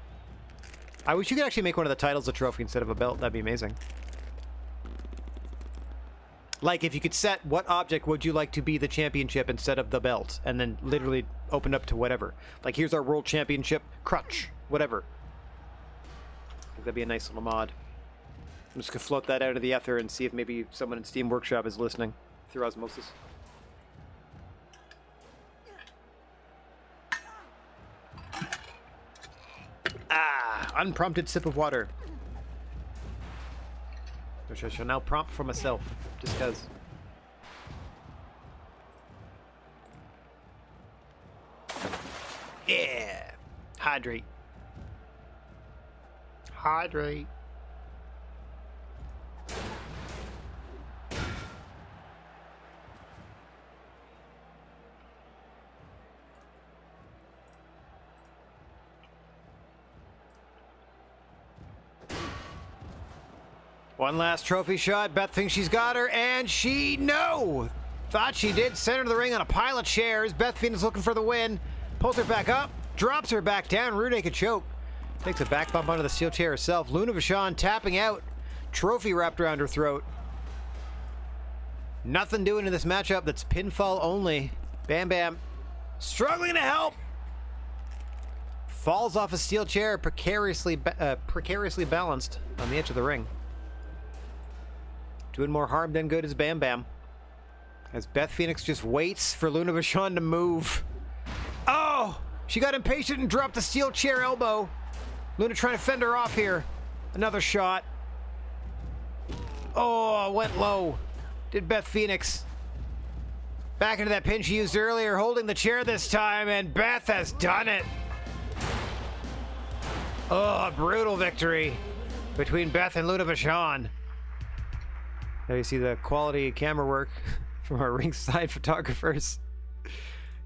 I wish you could actually make one of the titles a trophy instead of a belt. That'd be amazing. Like, if you could set what object would you like to be the championship instead of the belt, and then literally open up to whatever. Like, here's our world championship crutch, whatever. I think that'd be a nice little mod. I'm just gonna float that out of the ether and see if maybe someone in Steam Workshop is listening through osmosis. Ah, unprompted sip of water. Which I shall now prompt for myself, just cause. Yeah! Hydrate. Hydrate. One last trophy shot. Beth thinks she's got her, and no! Thought she did. Center of the ring on a pile of chairs. Beth Phoenix looking for the win. Pulls her back up. Drops her back down. Rear naked choke. Takes a back bump onto the steel chair herself. Luna Vachon tapping out. Trophy wrapped around her throat. Nothing doing in this matchup that's pinfall only. Bam Bam. Struggling to help. Falls off a steel chair, precariously balanced on the edge of the ring. Doing more harm than good is Bam Bam. As Beth Phoenix just waits for Luna Vachon to move. Oh! She got impatient and dropped the steel chair elbow. Luna trying to fend her off here. Another shot. Oh, went low. Did Beth Phoenix. Back into that pin she used earlier, holding the chair this time, and Beth has done it. Oh, a brutal victory between Beth and Luna Vachon. There you see the quality camera work from our ringside photographers.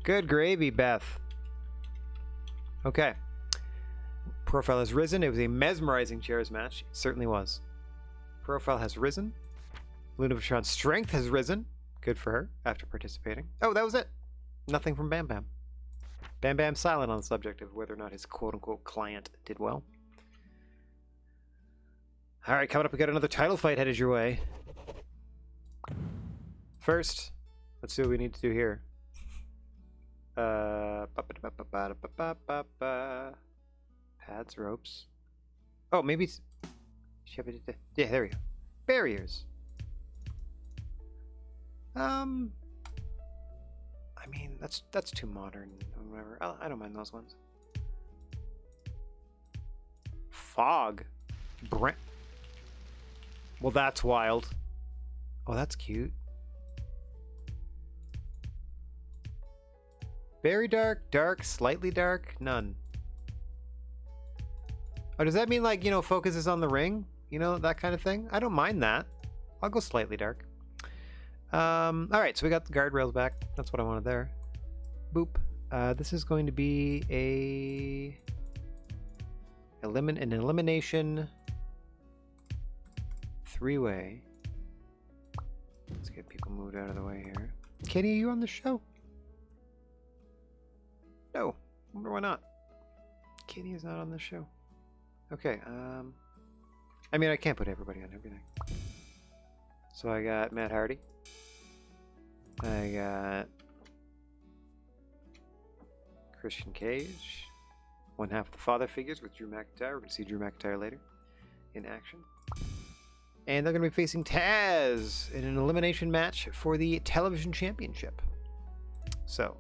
Good gravy, Beth. Okay. Profile has risen. It was a mesmerizing chairs match. It certainly was. Profile has risen. Lunavitron's strength has risen. Good for her after participating. Oh, that was it. Nothing from Bam Bam. Bam Bam's silent on the subject of whether or not his quote-unquote client did well. All right, coming up, we got another title fight headed your way. First, let's see what we need to do here. Pads, ropes. Oh, maybe it's... Yeah, there we go. Barriers. I mean, that's too modern or whatever. I don't mind those ones. Fog. Well, that's wild. Oh, that's cute. Very dark, dark, slightly dark, none. Oh, does that mean, like, you know, focuses on the ring? You know, that kind of thing? I don't mind that. I'll go slightly dark. Alright, so we got the guardrails back. That's what I wanted there. Boop. This is going to be an elimination 3-way. Let's get people moved out of the way here. Kenny, are you on the show? No. I wonder why not. Kenny is not on the show. Okay, I mean, I can't put everybody on everything. So I got Matt Hardy. I got Christian Cage. One half of the father figures with Drew McIntyre. We're going to see Drew McIntyre later in action. And they're going to be facing Taz in an elimination match for the television championship. So,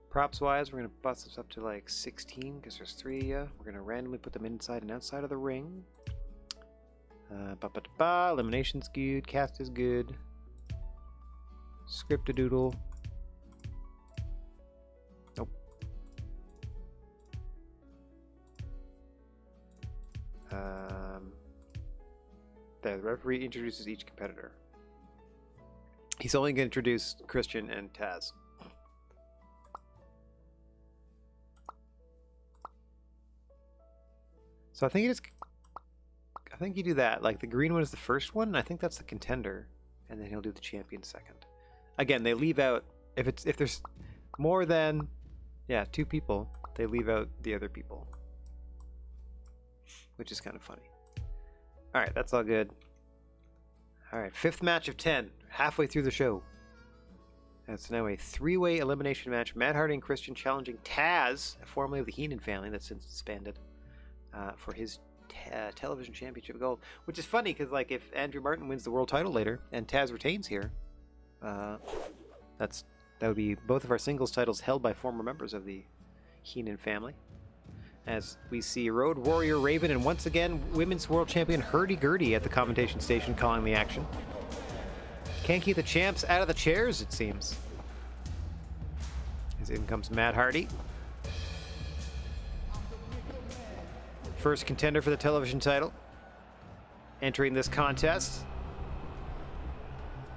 props wise, we're going to bust this up to like 16 because there's 3 of you. We're going to randomly put them inside and outside of the ring. Elimination's good. Cast is good. Script-a-doodle. Nope. The referee introduces each competitor. He's only going to introduce Christian and Taz. So I think you do that. Like the green one is the first one. And I think that's the contender, and then he'll do the champion second. Again, they leave out if there's more than 2 people, they leave out the other people, which is kind of funny. All right, that's all good. All right, 5th match of 10, halfway through the show. It's now a 3-way elimination match. Matt Hardy and Christian challenging Taz, formerly of the Heenan family that's since disbanded, for his television championship gold. Which is funny because, like, if Andrew Martin wins the world title later and Taz retains here, that would be both of our singles titles held by former members of the Heenan family. As we see Road Warrior Raven and once again Women's World Champion Hurdy-Gurdy at the commentation station calling the action. Can't keep the champs out of the chairs, it seems. As in comes Matt Hardy. First contender for the television title. Entering this contest.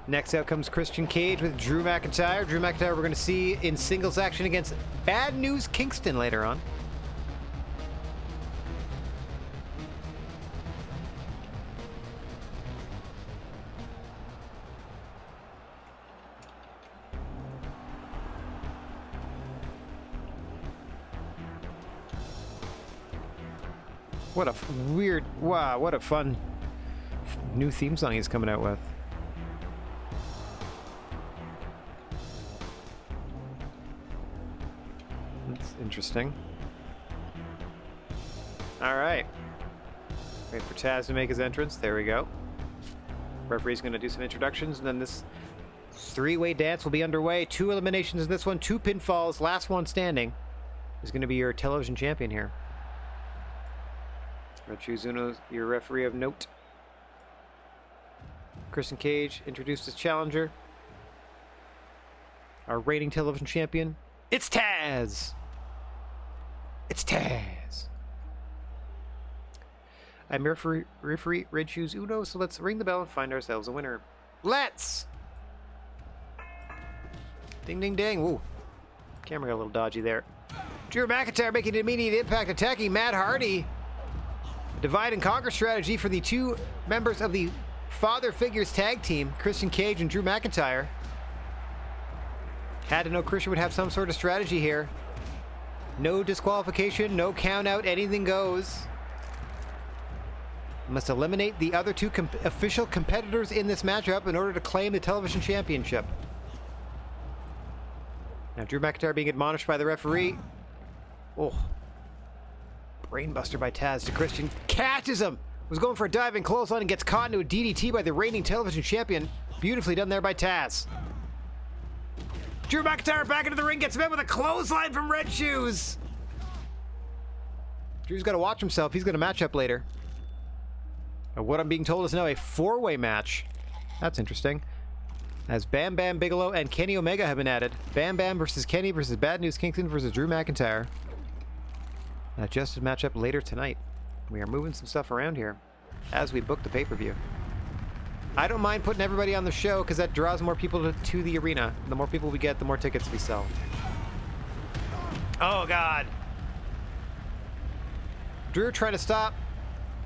Next out comes Christian Cage with Drew McIntyre. Drew McIntyre we're going to see in singles action against Bad News Kingston later on. What a weird, wow, what a fun new theme song he's coming out with. That's interesting. All right. Wait for Taz to make his entrance. There we go. Referee's going to do some introductions, and then this 3-way dance will be underway. 2 eliminations in this one, 2 pinfalls. Last one standing is going to be your television champion here. Uno, your referee of note. Christian Cage introduced his challenger. Our reigning television champion. It's Taz! It's Taz! I'm referee Red Shoes Uno, so let's ring the bell and find ourselves a winner. Let's! Ding, ding, ding. Woo. Camera got a little dodgy there. Drew McIntyre making an immediate impact, attacking Matt Hardy. Divide and conquer strategy for the 2 members of the father figures tag team, Christian Cage and Drew McIntyre. Had to know Christian would have some sort of strategy here. No disqualification, no count out, anything goes. Must eliminate the other two official competitors in this matchup in order to claim the television championship. Now Drew McIntyre being admonished by the referee. Oh. Brainbuster by Taz to Christian. Catches him! Was going for a diving clothesline and gets caught into a DDT by the reigning television champion. Beautifully done there by Taz. Drew McIntyre back into the ring, gets met with a clothesline from Red Shoes. Drew's got to watch himself. He's going to match up later. What I'm being told is now a four-way match. That's interesting. As Bam Bam Bigelow and Kenny Omega have been added. Bam Bam versus Kenny versus Bad News Kingston versus Drew McIntyre. An adjusted matchup later tonight. We are moving some stuff around here as we book the pay-per-view. I don't mind putting everybody on the show because that draws more people to the arena. The more people we get, the more tickets we sell. Oh, God. Drew trying to stop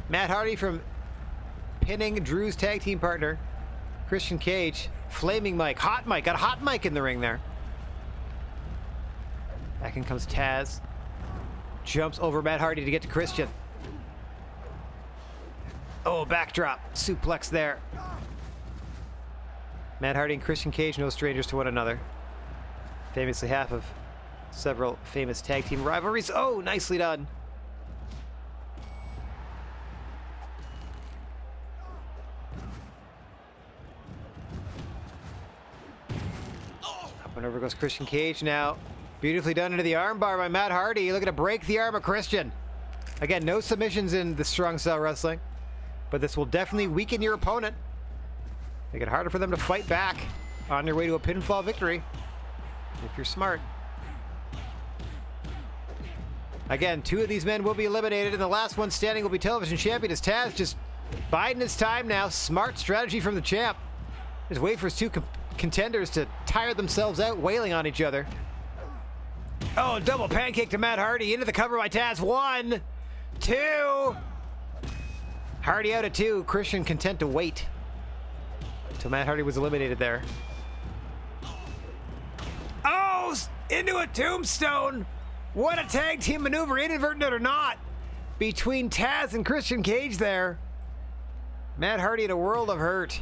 Matt Hardy from pinning Drew's tag team partner, Christian Cage. Flaming Mike. Hot Mike. Got a hot mic in the ring there. Back in comes Taz. Jumps over Matt Hardy to get to Christian. Oh, backdrop. Suplex there. Matt Hardy and Christian Cage, no strangers to one another. Famously half of several famous tag team rivalries. Oh, nicely done. Up and over goes Christian Cage now. Beautifully done into the armbar by Matt Hardy. Looking to break the arm of Christian. Again, no submissions in the strong style wrestling. But this will definitely weaken your opponent. Make it harder for them to fight back on their way to a pinfall victory. If you're smart. Again, two of these men will be eliminated, and the last one standing will be television champion as Taz just biding his time now. Smart strategy from the champ. Just wait for his two contenders to tire themselves out, wailing on each other. Oh, double pancake to Matt Hardy. Into the cover by Taz. 1, 2. Hardy out at 2. Christian content to wait until Matt Hardy was eliminated there. Oh, into a tombstone. What a tag team maneuver, inadvertent or not, between Taz and Christian Cage there. Matt Hardy in a world of hurt.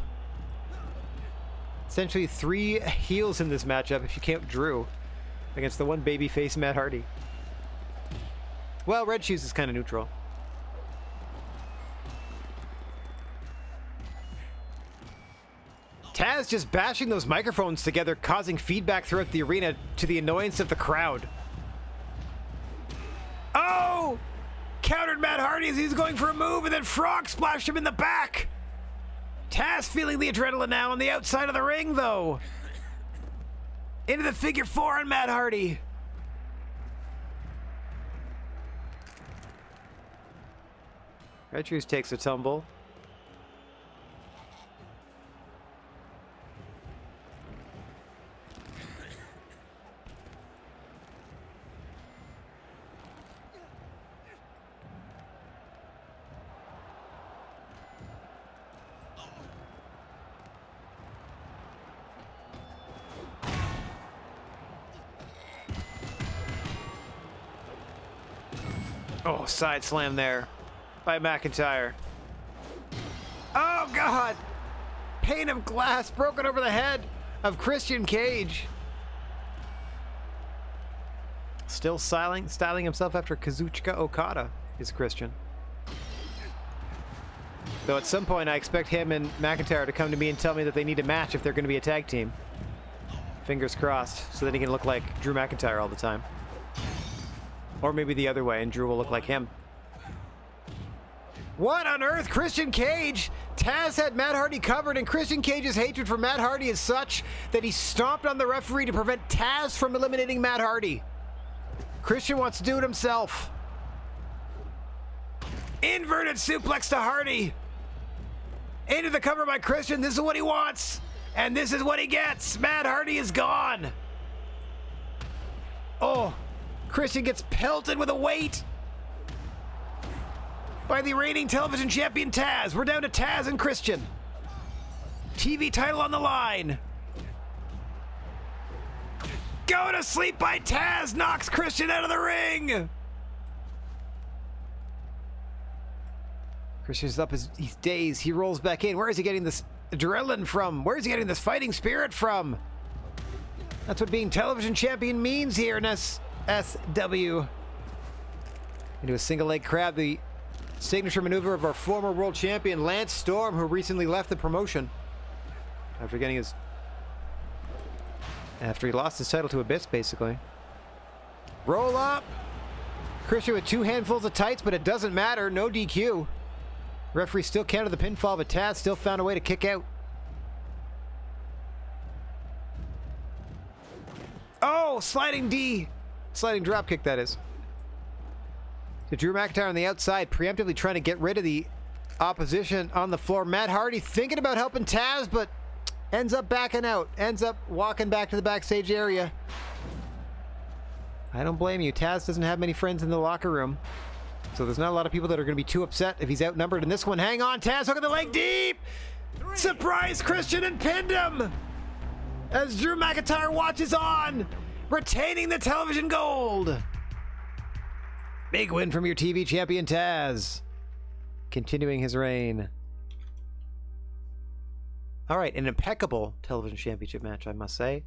Essentially 3 heels in this matchup if you count Drew against the one babyface Matt Hardy. Well, Red Shoes is kind of neutral. Taz just bashing those microphones together, causing feedback throughout the arena to the annoyance of the crowd. Oh! Countered Matt Hardy as he's going for a move, and then Frog splashed him in the back. Taz feeling the adrenaline now on the outside of the ring, though. Into the figure 4 on Matt Hardy. Red Shoes takes a tumble. Oh, side slam there by McIntyre. Oh, God! Pane of glass broken over the head of Christian Cage. Still styling himself after Kazuchika Okada is Christian. Though at some point I expect him and McIntyre to come to me and tell me that they need a match if they're going to be a tag team. Fingers crossed, so that he can look like Drew McIntyre all the time. Or maybe the other way, and Drew will look like him. What on earth? Christian Cage? Taz had Matt Hardy covered, and Christian Cage's hatred for Matt Hardy is such that he stomped on the referee to prevent Taz from eliminating Matt Hardy. Christian wants to do it himself. Inverted suplex to Hardy. Into the cover by Christian. This is what he wants, and this is what he gets. Matt Hardy is gone. Oh. Christian gets pelted with a weight by the reigning television champion Taz. We're down to Taz and Christian. TV title on the line. Go to sleep by Taz knocks Christian out of the ring. Christian's up, he's dazed. He rolls back in. Where is he getting this adrenaline from? Where is he getting this fighting spirit from? That's what being television champion means here in SW. Into a single leg crab, the signature maneuver of our former world champion Lance Storm, who recently left the promotion after he lost his title to Abyss, basically. Roll up. Christian with 2 handfuls of tights, but it doesn't matter. No DQ. Referee still counted the pinfall, but Taz still found a way to kick out. Oh, sliding drop kick, that is. To Drew McIntyre on the outside, preemptively trying to get rid of the opposition on the floor. Matt Hardy thinking about helping Taz, but ends up backing out. Ends up walking back to the backstage area. I don't blame you. Taz doesn't have many friends in the locker room. So there's not a lot of people that are going to be too upset if he's outnumbered in this one. Hang on, Taz hooking the leg deep! Surprise Christian and pinned him! As Drew McIntyre watches on, retaining the television gold. Big win from your TV champion Taz. Continuing his reign. Alright, an impeccable television championship match, I must say.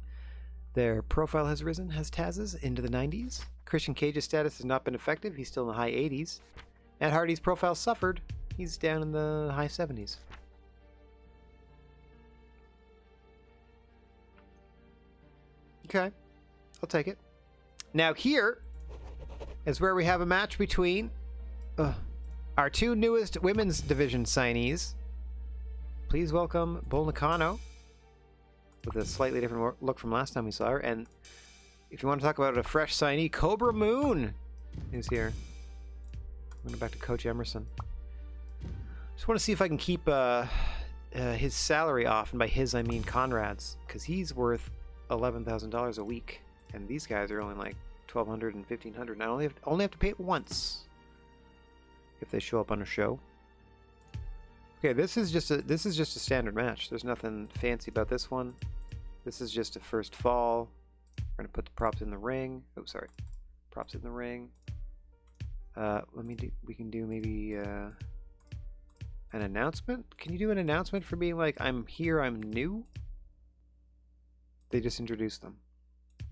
Their profile has risen, has Taz's, into the 90s. Christian Cage's status has not been effective. He's still in the high 80s. Ed Hardy's profile suffered. He's down in the high 70s. Okay, I'll take it. Now here is where we have a match between our 2 newest women's division signees. Please welcome Bull Nakano with a slightly different look from last time we saw her. And if you want to talk about a fresh signee, Cobra Moon is here. I'm going back to Coach Emerson. Just want to see if I can keep his salary off, and by his I mean Conrad's, because he's worth $11,000 a week, and these guys are only like $1,200 and $1,500. And I only have to pay it once if they show up on a show. Okay, this is just a standard match. There's nothing fancy about this one. This is just a first fall. We're gonna put the props in the ring. Oh, sorry, props in the ring. We can do maybe an announcement. Can you do an announcement for being like, I'm here, I'm new? They just introduced them.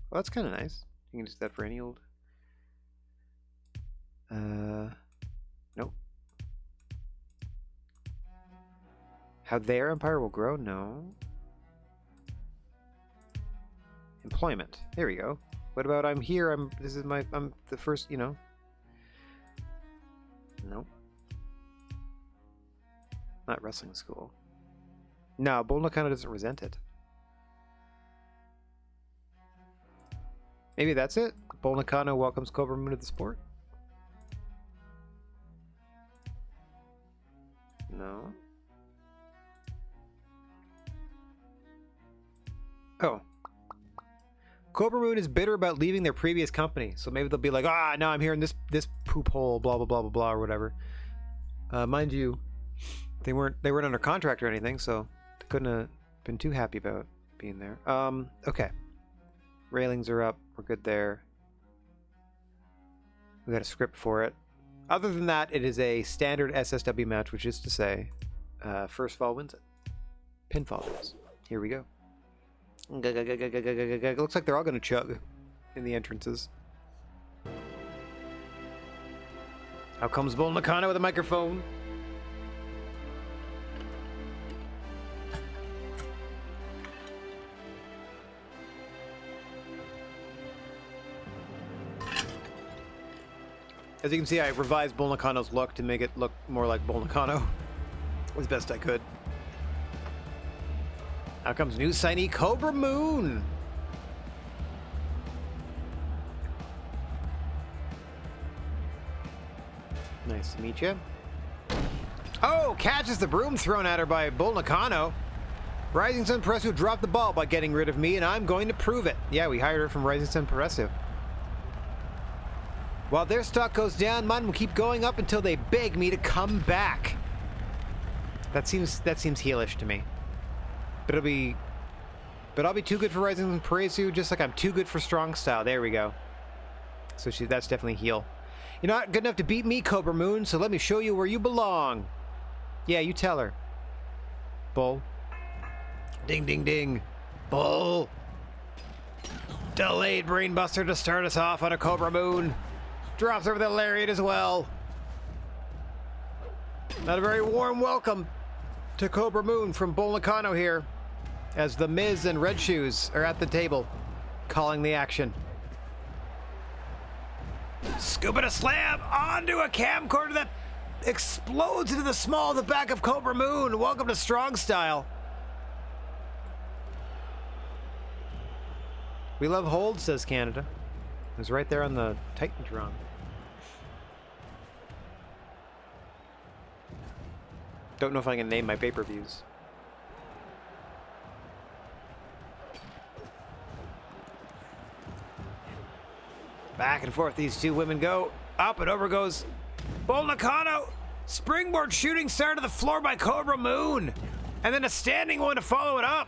Well, that's kind of nice. You can just do that for any old. Nope. How their empire will grow? No. Employment. There we go. What about I'm here? I'm the first, you know. Nope. Not wrestling school. No, Bull Nakano doesn't resent it. Maybe that's it? Bull Nakano welcomes Cobra Moon to the sport? No. Oh. Cobra Moon is bitter about leaving their previous company, so maybe they'll be like, now I'm here in this poop hole, blah blah blah blah blah, or whatever. Mind you, they weren't under contract or anything, so they couldn't have been too happy about being there. Okay. Railings are up. We're good there. We got a script for it. Other than that, it is a standard SSW match, which is to say, first fall wins it. Pinfall wins. Here we go. Looks like they're all going to chug in the entrances. Out comes Bull Nakano with a microphone. As you can see, I revised Bull Nakano's look to make it look more like Bull Nakano as best I could. Out comes new signee Cobra Moon. Nice to meet you. Oh, catches the broom thrown at her by Bull Nakano. Rising Sun Peresu dropped the ball by getting rid of me, and I'm going to prove it. Yeah, we hired her from Rising Sun Peresu. While their stock goes down, mine will keep going up until they beg me to come back. That seems heelish to me. But I'll be too good for Rising Paresu, just like I'm too good for Strong Style. There we go. So that's definitely heal. You're not good enough to beat me, Cobra Moon, so let me show you where you belong. Yeah, you tell her. Bull. Ding, ding, ding. Bull. Delayed Brainbuster to start us off on a Cobra Moon. Drops over the Lariat as well. Not a very warm welcome to Cobra Moon from Bull Nakano here, as the Miz and Red Shoes are at the table, calling the action. Scoop and a slam onto a camcorder that explodes into the small of the back of Cobra Moon. Welcome to Strong Style. We love hold, says Canada. It was right there on the Titantron. Don't know if I can name my pay-per-views. Back and forth these two women go. Up and over goes Bull Nakano. Springboard shooting star to the floor by Cobra Moon. And then a standing one to follow it up.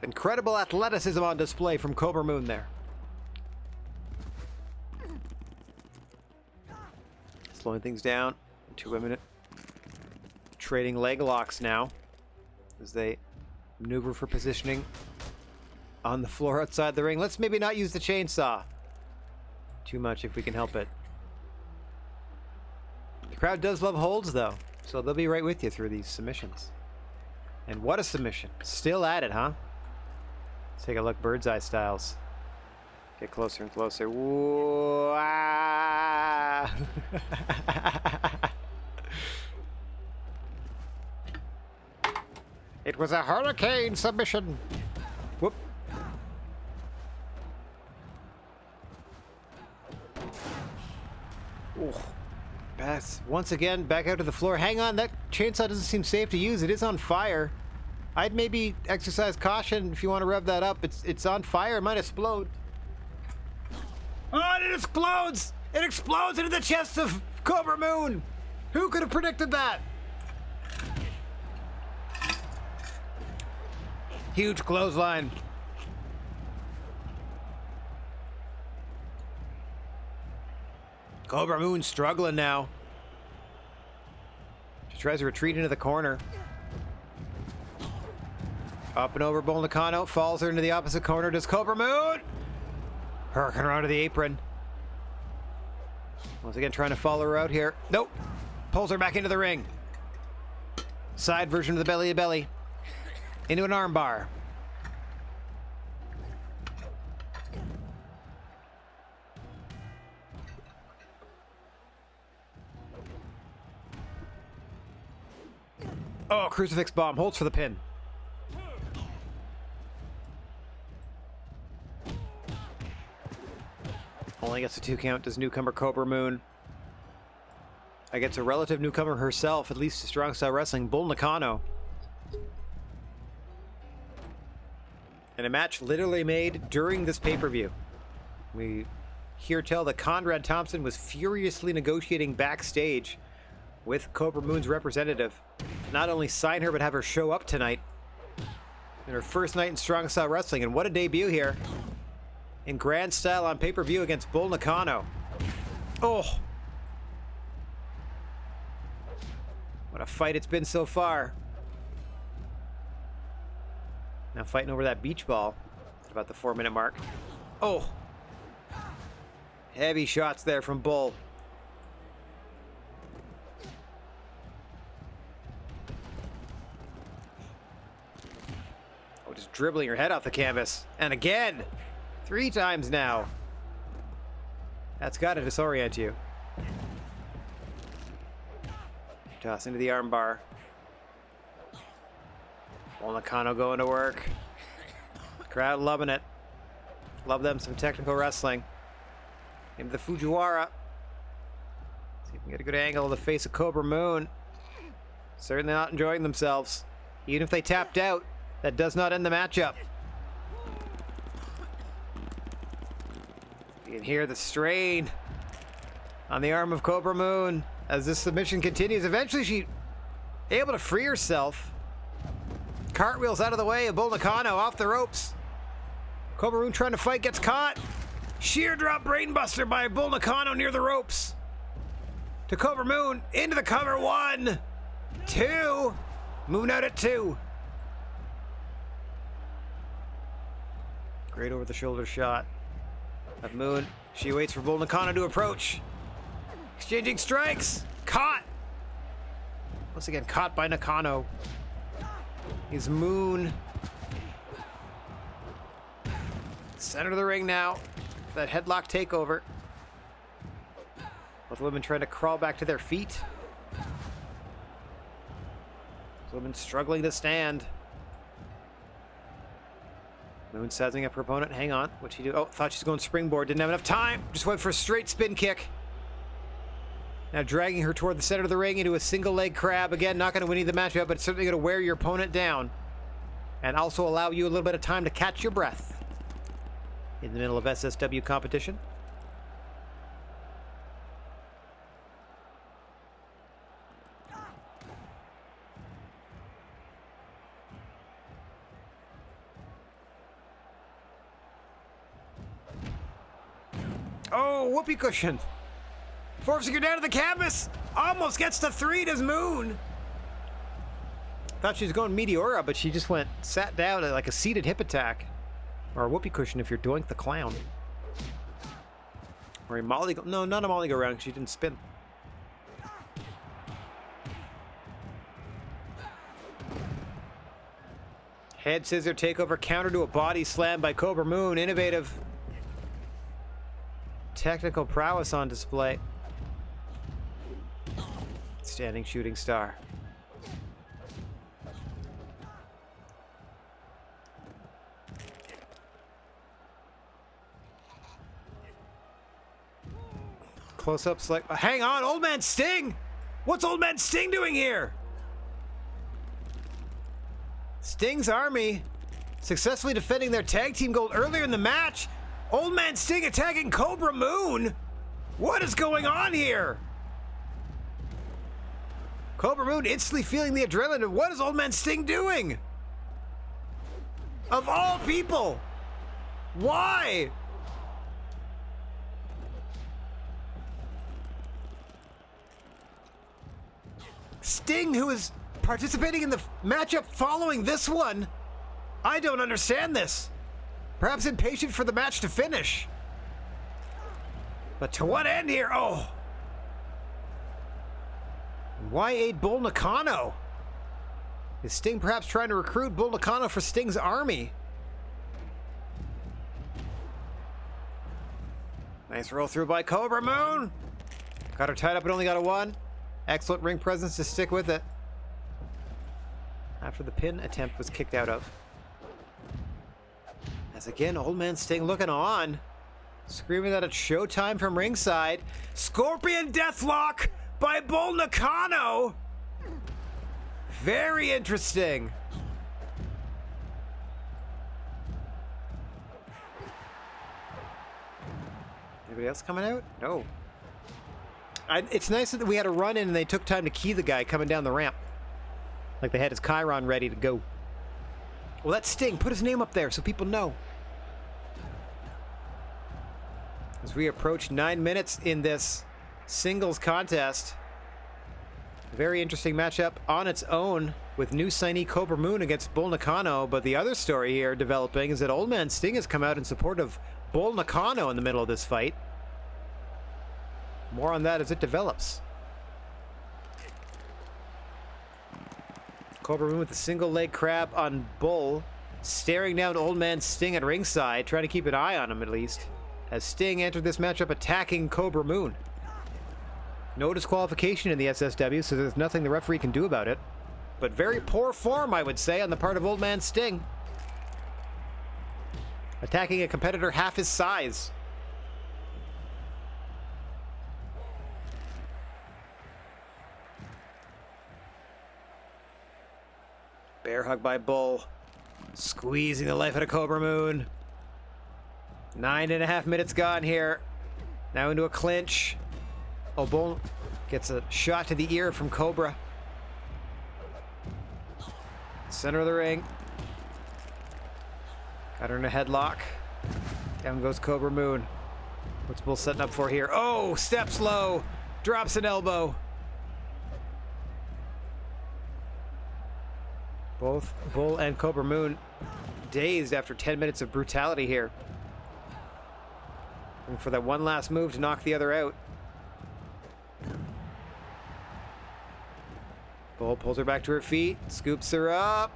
Incredible athleticism on display from Cobra Moon there. Slowing things down. Two women trading leg locks now as they maneuver for positioning on the floor outside the ring. Let's maybe not use the chainsaw too much if we can help it. The crowd does love holds though, so they'll be right with you through these submissions. And what a submission. Still at it, huh? Let's take a look, bird's eye styles. Get closer and closer. Whoa, ah. It was a hurricane submission. Whoop. Ooh. Pass once again back out to the floor. Hang on, that chainsaw doesn't seem safe to use. It is on fire. I'd maybe exercise caution if you want to rev that up. It's on fire. It might explode. Oh, and it explodes! It explodes into the chest of Cobra Moon! Who could have predicted that? Huge clothesline. Cobra Moon struggling now. She tries to retreat into the corner. Up and over Bull Nakano, falls her into the opposite corner. Does Cobra Moon? Hurricane around to the apron. Once again, trying to follow her out here. Nope. Pulls her back into the ring. Side version of the belly to belly. Into an armbar. Oh, crucifix bomb. Holds for the pin. Only gets a 2 count, does newcomer Cobra Moon. Against a relative newcomer herself, at least to Strong Style Wrestling, Bull Nakano. And a match literally made during this pay-per-view. We hear tell that Conrad Thompson was furiously negotiating backstage with Cobra Moon's representative. Not only sign her, but have her show up tonight. In her first night in Strong Style Wrestling, and what a debut here. In grand style on pay-per-view against Bull Nakano. Oh! What a fight it's been so far. Now fighting over that beach ball at about the 4-minute mark. Oh! Heavy shots there from Bull. Oh, just dribbling her head off the canvas. And again! 3 times now. That's got to disorient you. Toss into the armbar. Bull Nakano going to work. Crowd loving it. Love them some technical wrestling. Into the Fujiwara. See if we can get a good angle of the face of Cobra Moon. Certainly not enjoying themselves. Even if they tapped out, that does not end the matchup. You can hear the strain on the arm of Cobra Moon as this submission continues. Eventually she Able to free herself. Cartwheels out of the way of Bull Nakano off the ropes. Cobra Moon trying to fight, gets caught. Sheer drop brainbuster by Bull Nakano near the ropes. To Cobra Moon, into the cover, 1, 2. Moon out at 2. Great over the shoulder shot of Moon. She waits for Bull Nakano to approach. Exchanging strikes. Caught. Once again, caught by Nakano. Is Moon. Center of the ring now. That headlock takeover. Both women trying to crawl back to their feet. Women struggling to stand. Moon sizing up her opponent. Hang on. What'd she do? Oh, thought she was going springboard. Didn't have enough time. Just went for a straight spin kick. Now dragging her toward the center of the ring into a single leg crab. Again, not going to win either matchup, but it's certainly going to wear your opponent down. And also allow you a little bit of time to catch your breath. In the middle of SSW competition. Oh, whoopee cushion. Forcing her down to the canvas. Almost gets to 3, does Moon. Thought she was going Meteora, but she just sat down at like a seated hip attack. Or a whoopee cushion if you're Doink the Clown. Or a Molly go. No, not a Molly go round. She didn't spin. Head scissor takeover, counter to a body slam by Cobra Moon. Innovative. Technical prowess on display. Standing shooting star. Close-ups like, hang on, Old Man Sting! What's Old Man Sting doing here? Sting's Army successfully defending their tag team gold earlier in the match. Old Man Sting attacking Cobra Moon? What is going on here? Cobra Moon instantly feeling the adrenaline. What is Old Man Sting doing? Of all people! Why? Sting, who is participating in the matchup following this one, I don't understand this. Perhaps impatient for the match to finish. But to what end here? Oh. Why aid Bull Nakano? Is Sting perhaps trying to recruit Bull Nakano for Sting's army? Nice roll through by Cobra Moon. Got her tied up and only got a 1. Excellent ring presence to stick with it. After the pin attempt was kicked out of. As again, Old Man Sting looking on. Screaming that it's showtime from ringside. Scorpion Deathlock by Bull Nakano. Very interesting. Anybody else coming out? No. It's nice that we had a run in and they took time to key the guy coming down the ramp. Like they had his Chiron ready to go. Well, that's Sting. Put his name up there so people know. As we approach 9 minutes in this singles contest. A very interesting matchup on its own with new signee Cobra Moon against Bull Nakano. But the other story here developing is that Old Man Sting has come out in support of Bull Nakano in the middle of this fight. More on that as it develops. Cobra Moon with a single leg crab on Bull, staring down Old Man Sting at ringside, trying to keep an eye on him at least, as Sting entered this matchup attacking Cobra Moon. No disqualification in the SSW, so there's nothing the referee can do about it. But very poor form, I would say, on the part of Old Man Sting. Attacking a competitor half his size. Bear hug by Bull. Squeezing the life out of Cobra Moon. 9.5 minutes gone here. Now into a clinch. Oh, Bull gets a shot to the ear from Cobra. Center of the ring. Got her in a headlock. Down goes Cobra Moon. What's Bull setting up for here? Oh, steps low. Drops an elbow. Both Bull and Cobra Moon dazed after 10 minutes of brutality here. Looking for that one last move to knock the other out. Bull pulls her back to her feet, scoops her up.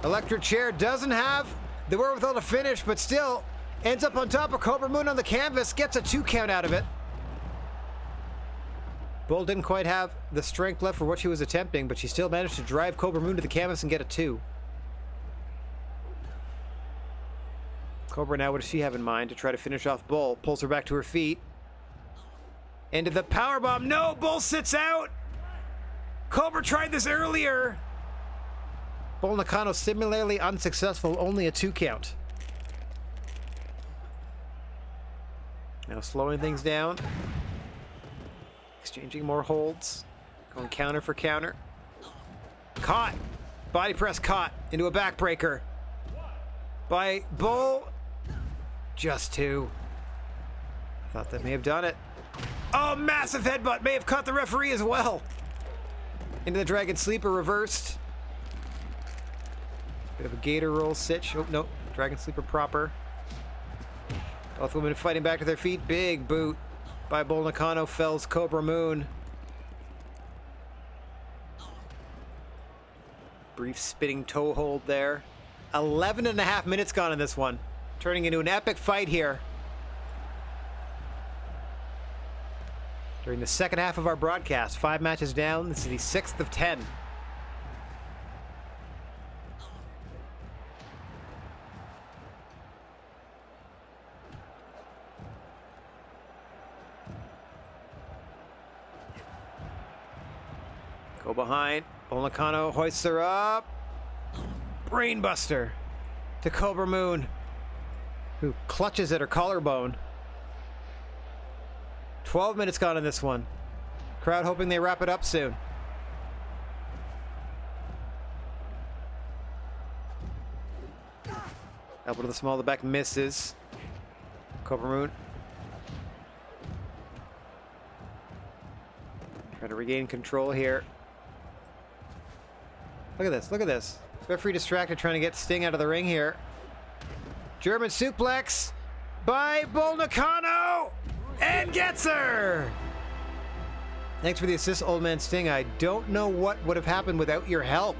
Electric chair doesn't have the wherewithal to finish, but still ends up on top of Cobra Moon on the canvas, gets a 2 count out of it. Bull didn't quite have the strength left for what she was attempting, but she still managed to drive Cobra Moon to the canvas and get a 2. Cobra now, what does she have in mind to try to finish off Bull? Pulls her back to her feet. Into the powerbomb. No, Bull sits out. Cobra tried this earlier. Bull Nakano similarly unsuccessful, only a 2 count. Now slowing things down. Exchanging more holds. Going counter for counter. Caught. Body press caught into a backbreaker. By Bull. Just 2. I thought that may have done it. Oh, massive headbutt. May have caught the referee as well. Into the Dragon Sleeper reversed. Bit of a gator roll sitch. Oh, no. Dragon Sleeper proper. Both women fighting back to their feet. Big boot by Bull Nakano fells Cobra Moon. Brief spinning toe hold there. 11.5 minutes gone in this one. Turning into an epic fight here. During the second half of our broadcast, 5 matches down. This is the 6th of 10. Go behind. Bull Nakano hoists her up. Brainbuster to Cobra Moon, who clutches at her collarbone. 12 minutes gone in this one. Crowd hoping they wrap it up soon. Elbow to the small of the back misses. Cobra Moon trying to regain control here. Look at this, look at this. Referee distracted trying to get Sting out of the ring here. German suplex by Bull Nakano and gets her! Thanks for the assist, Old Man Sting. I don't know what would have happened without your help.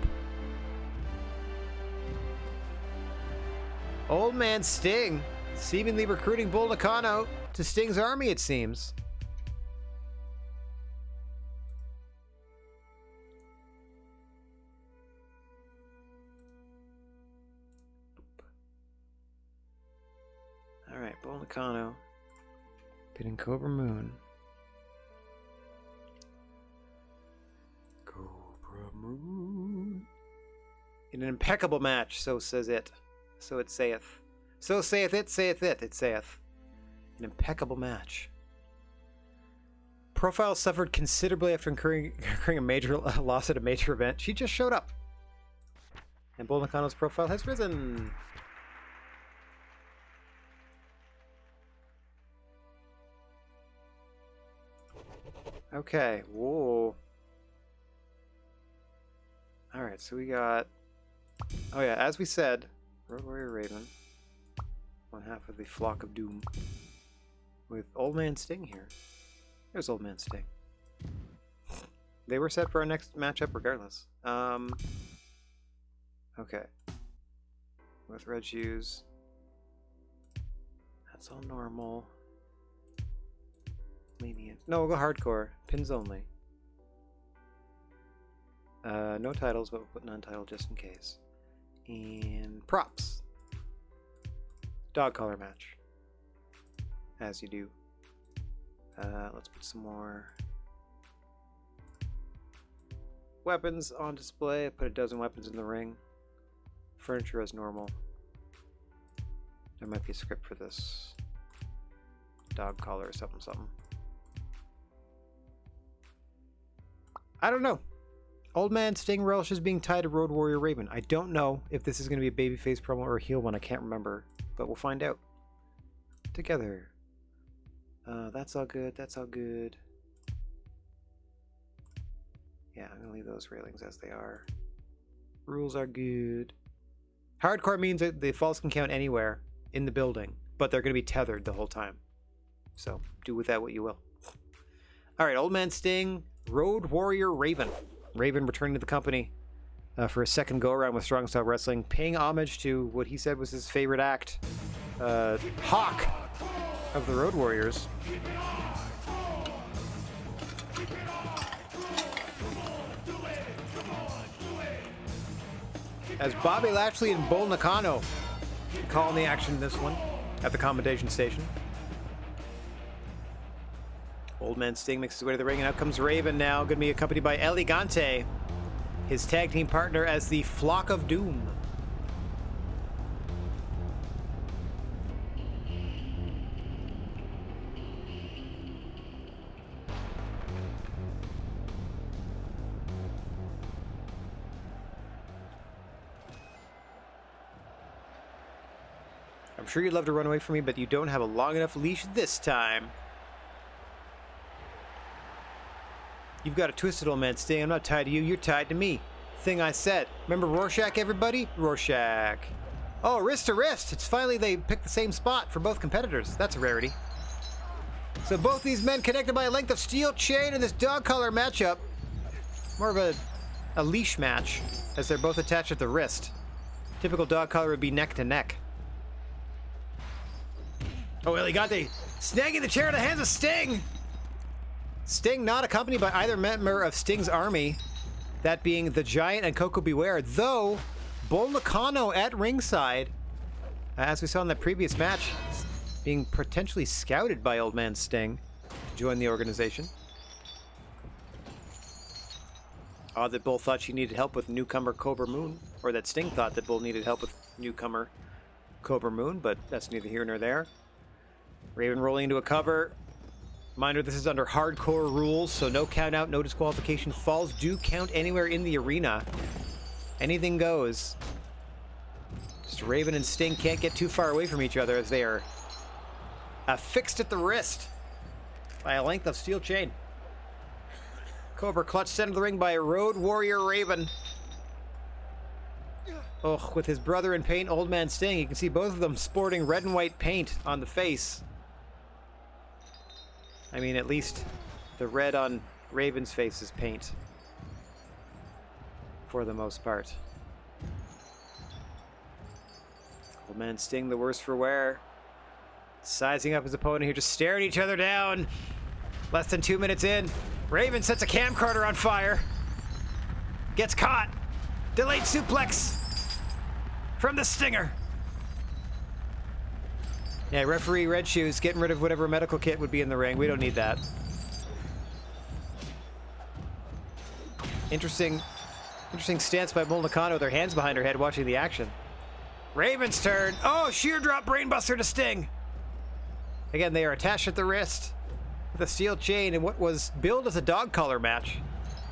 Old Man Sting seemingly recruiting Bull Nakano to Sting's army, it seems. Alright, Bull Nakano pitting Cobra Moon. Cobra Moon. In an impeccable match, so says it. So it saith. So saith it, it saith. An impeccable match. Profile suffered considerably after incurring a major loss at a major event. She just showed up. And Bull Nakano's profile has risen. Okay, whoa. Alright, so we got... Oh yeah, as we said, Road Warrior Raven. One half of the Flock of Doom. With Old Man Sting here. There's Old Man Sting. They were set for our next matchup regardless. Okay. With red shoes. That's all normal. Lenient. No, we'll go hardcore. Pins only. No titles, but we'll put non-title just in case. And props. Dog collar match. As you do. Let's put some more weapons on display. Put a dozen weapons in the ring. Furniture as normal. There might be a script for this. Dog collar or something. I don't know. Old Man Sting relishes being tied to Road Warrior Raven. I don't know if this is going to be a babyface promo or a heel one. I can't remember, but we'll find out. Together. That's all good. That's all good. Yeah, I'm going to leave those railings as they are. Rules are good. Hardcore means that the falls can count anywhere in the building, but they're going to be tethered the whole time. So do with that what you will. All right, Old Man Sting, Road Warrior Raven. Raven returning to the company for a second go-around with Strong Style Wrestling, paying homage to what he said was his favorite act, Hawk of the Road Warriors. As Bobby Lashley and Bull Nakano calling the action in this one at the commentation station. Old Man Sting makes his way to the ring, and out comes Raven now, going to be accompanied by Elegante, his tag team partner as the Flock of Doom. I'm sure you'd love to run away from me, but you don't have a long enough leash this time. You've got a twisted, Old Man Sting. I'm not tied to you. You're tied to me. Thing I said. Remember Rorschach, everybody? Rorschach. Oh, wrist to wrist. It's finally they picked the same spot for both competitors. That's a rarity. So both these men connected by a length of steel chain in this dog collar matchup. More of a leash match, as they're both attached at the wrist. Typical dog collar would be neck to neck. Oh, Elegante snagging the chair in the hands of Sting. Sting not accompanied by either member of Sting's army, that being the Giant and Coco Beware, though Bull Nakano at ringside, as we saw in that previous match, being potentially scouted by Old Man Sting to join the organization. Odd that Bull thought she needed help with newcomer Cobra Moon, or that Sting thought that Bull needed help with newcomer Cobra Moon, but that's neither here nor there. Raven rolling into a cover. Reminder, this is under hardcore rules, so no count out, no disqualification. Falls do count anywhere in the arena. Anything goes. Just Raven and Sting can't get too far away from each other as they are affixed at the wrist by a length of steel chain. Cobra clutch center of the ring by Road Warrior Raven. Oh, with his brother in paint, Old Man Sting, you can see both of them sporting red and white paint on the face. I mean, at least the red on Raven's face is paint. For the most part. Old Man Sting, the worse for wear. Sizing up his opponent here, just staring each other down. Less than 2 minutes in. Raven sets a camcorder on fire. Gets caught. Delayed suplex from the Stinger. Yeah, referee Red Shoes getting rid of whatever medical kit would be in the ring. We don't need that. Interesting stance by Bull Nakano with their hands behind her head watching the action. Raven's turn. Oh, sheer drop brainbuster to Sting. Again, they are attached at the wrist with a steel chain in what was billed as a dog collar match.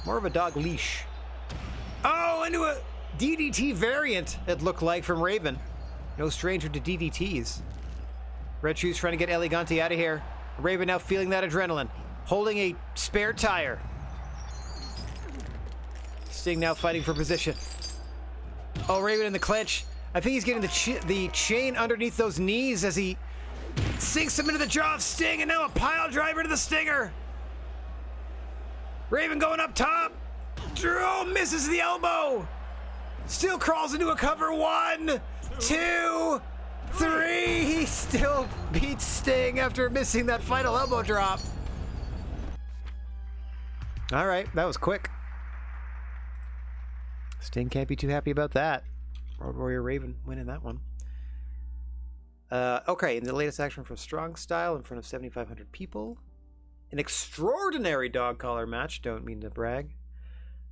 More of a dog leash. Oh, into a DDT variant, it looked like, from Raven. No stranger to DDTs. Red Shoes trying to get Elegante out of here. Raven now feeling that adrenaline. Holding a spare tire. Sting now fighting for position. Oh, Raven in the clinch. I think he's getting the chain underneath those knees as he sinks him into the jaw of Sting, and now a pile driver to the Stinger. Raven going up top. Drew misses the elbow. Still crawls into a cover. 1, 2, 3. He still beats Sting after missing that final elbow drop. All right, that was quick. Sting can't be too happy about that. Road Warrior Raven winning that one. Okay, in the latest action from Strong Style in front of 7,500 people. An extraordinary dog collar match, don't mean to brag.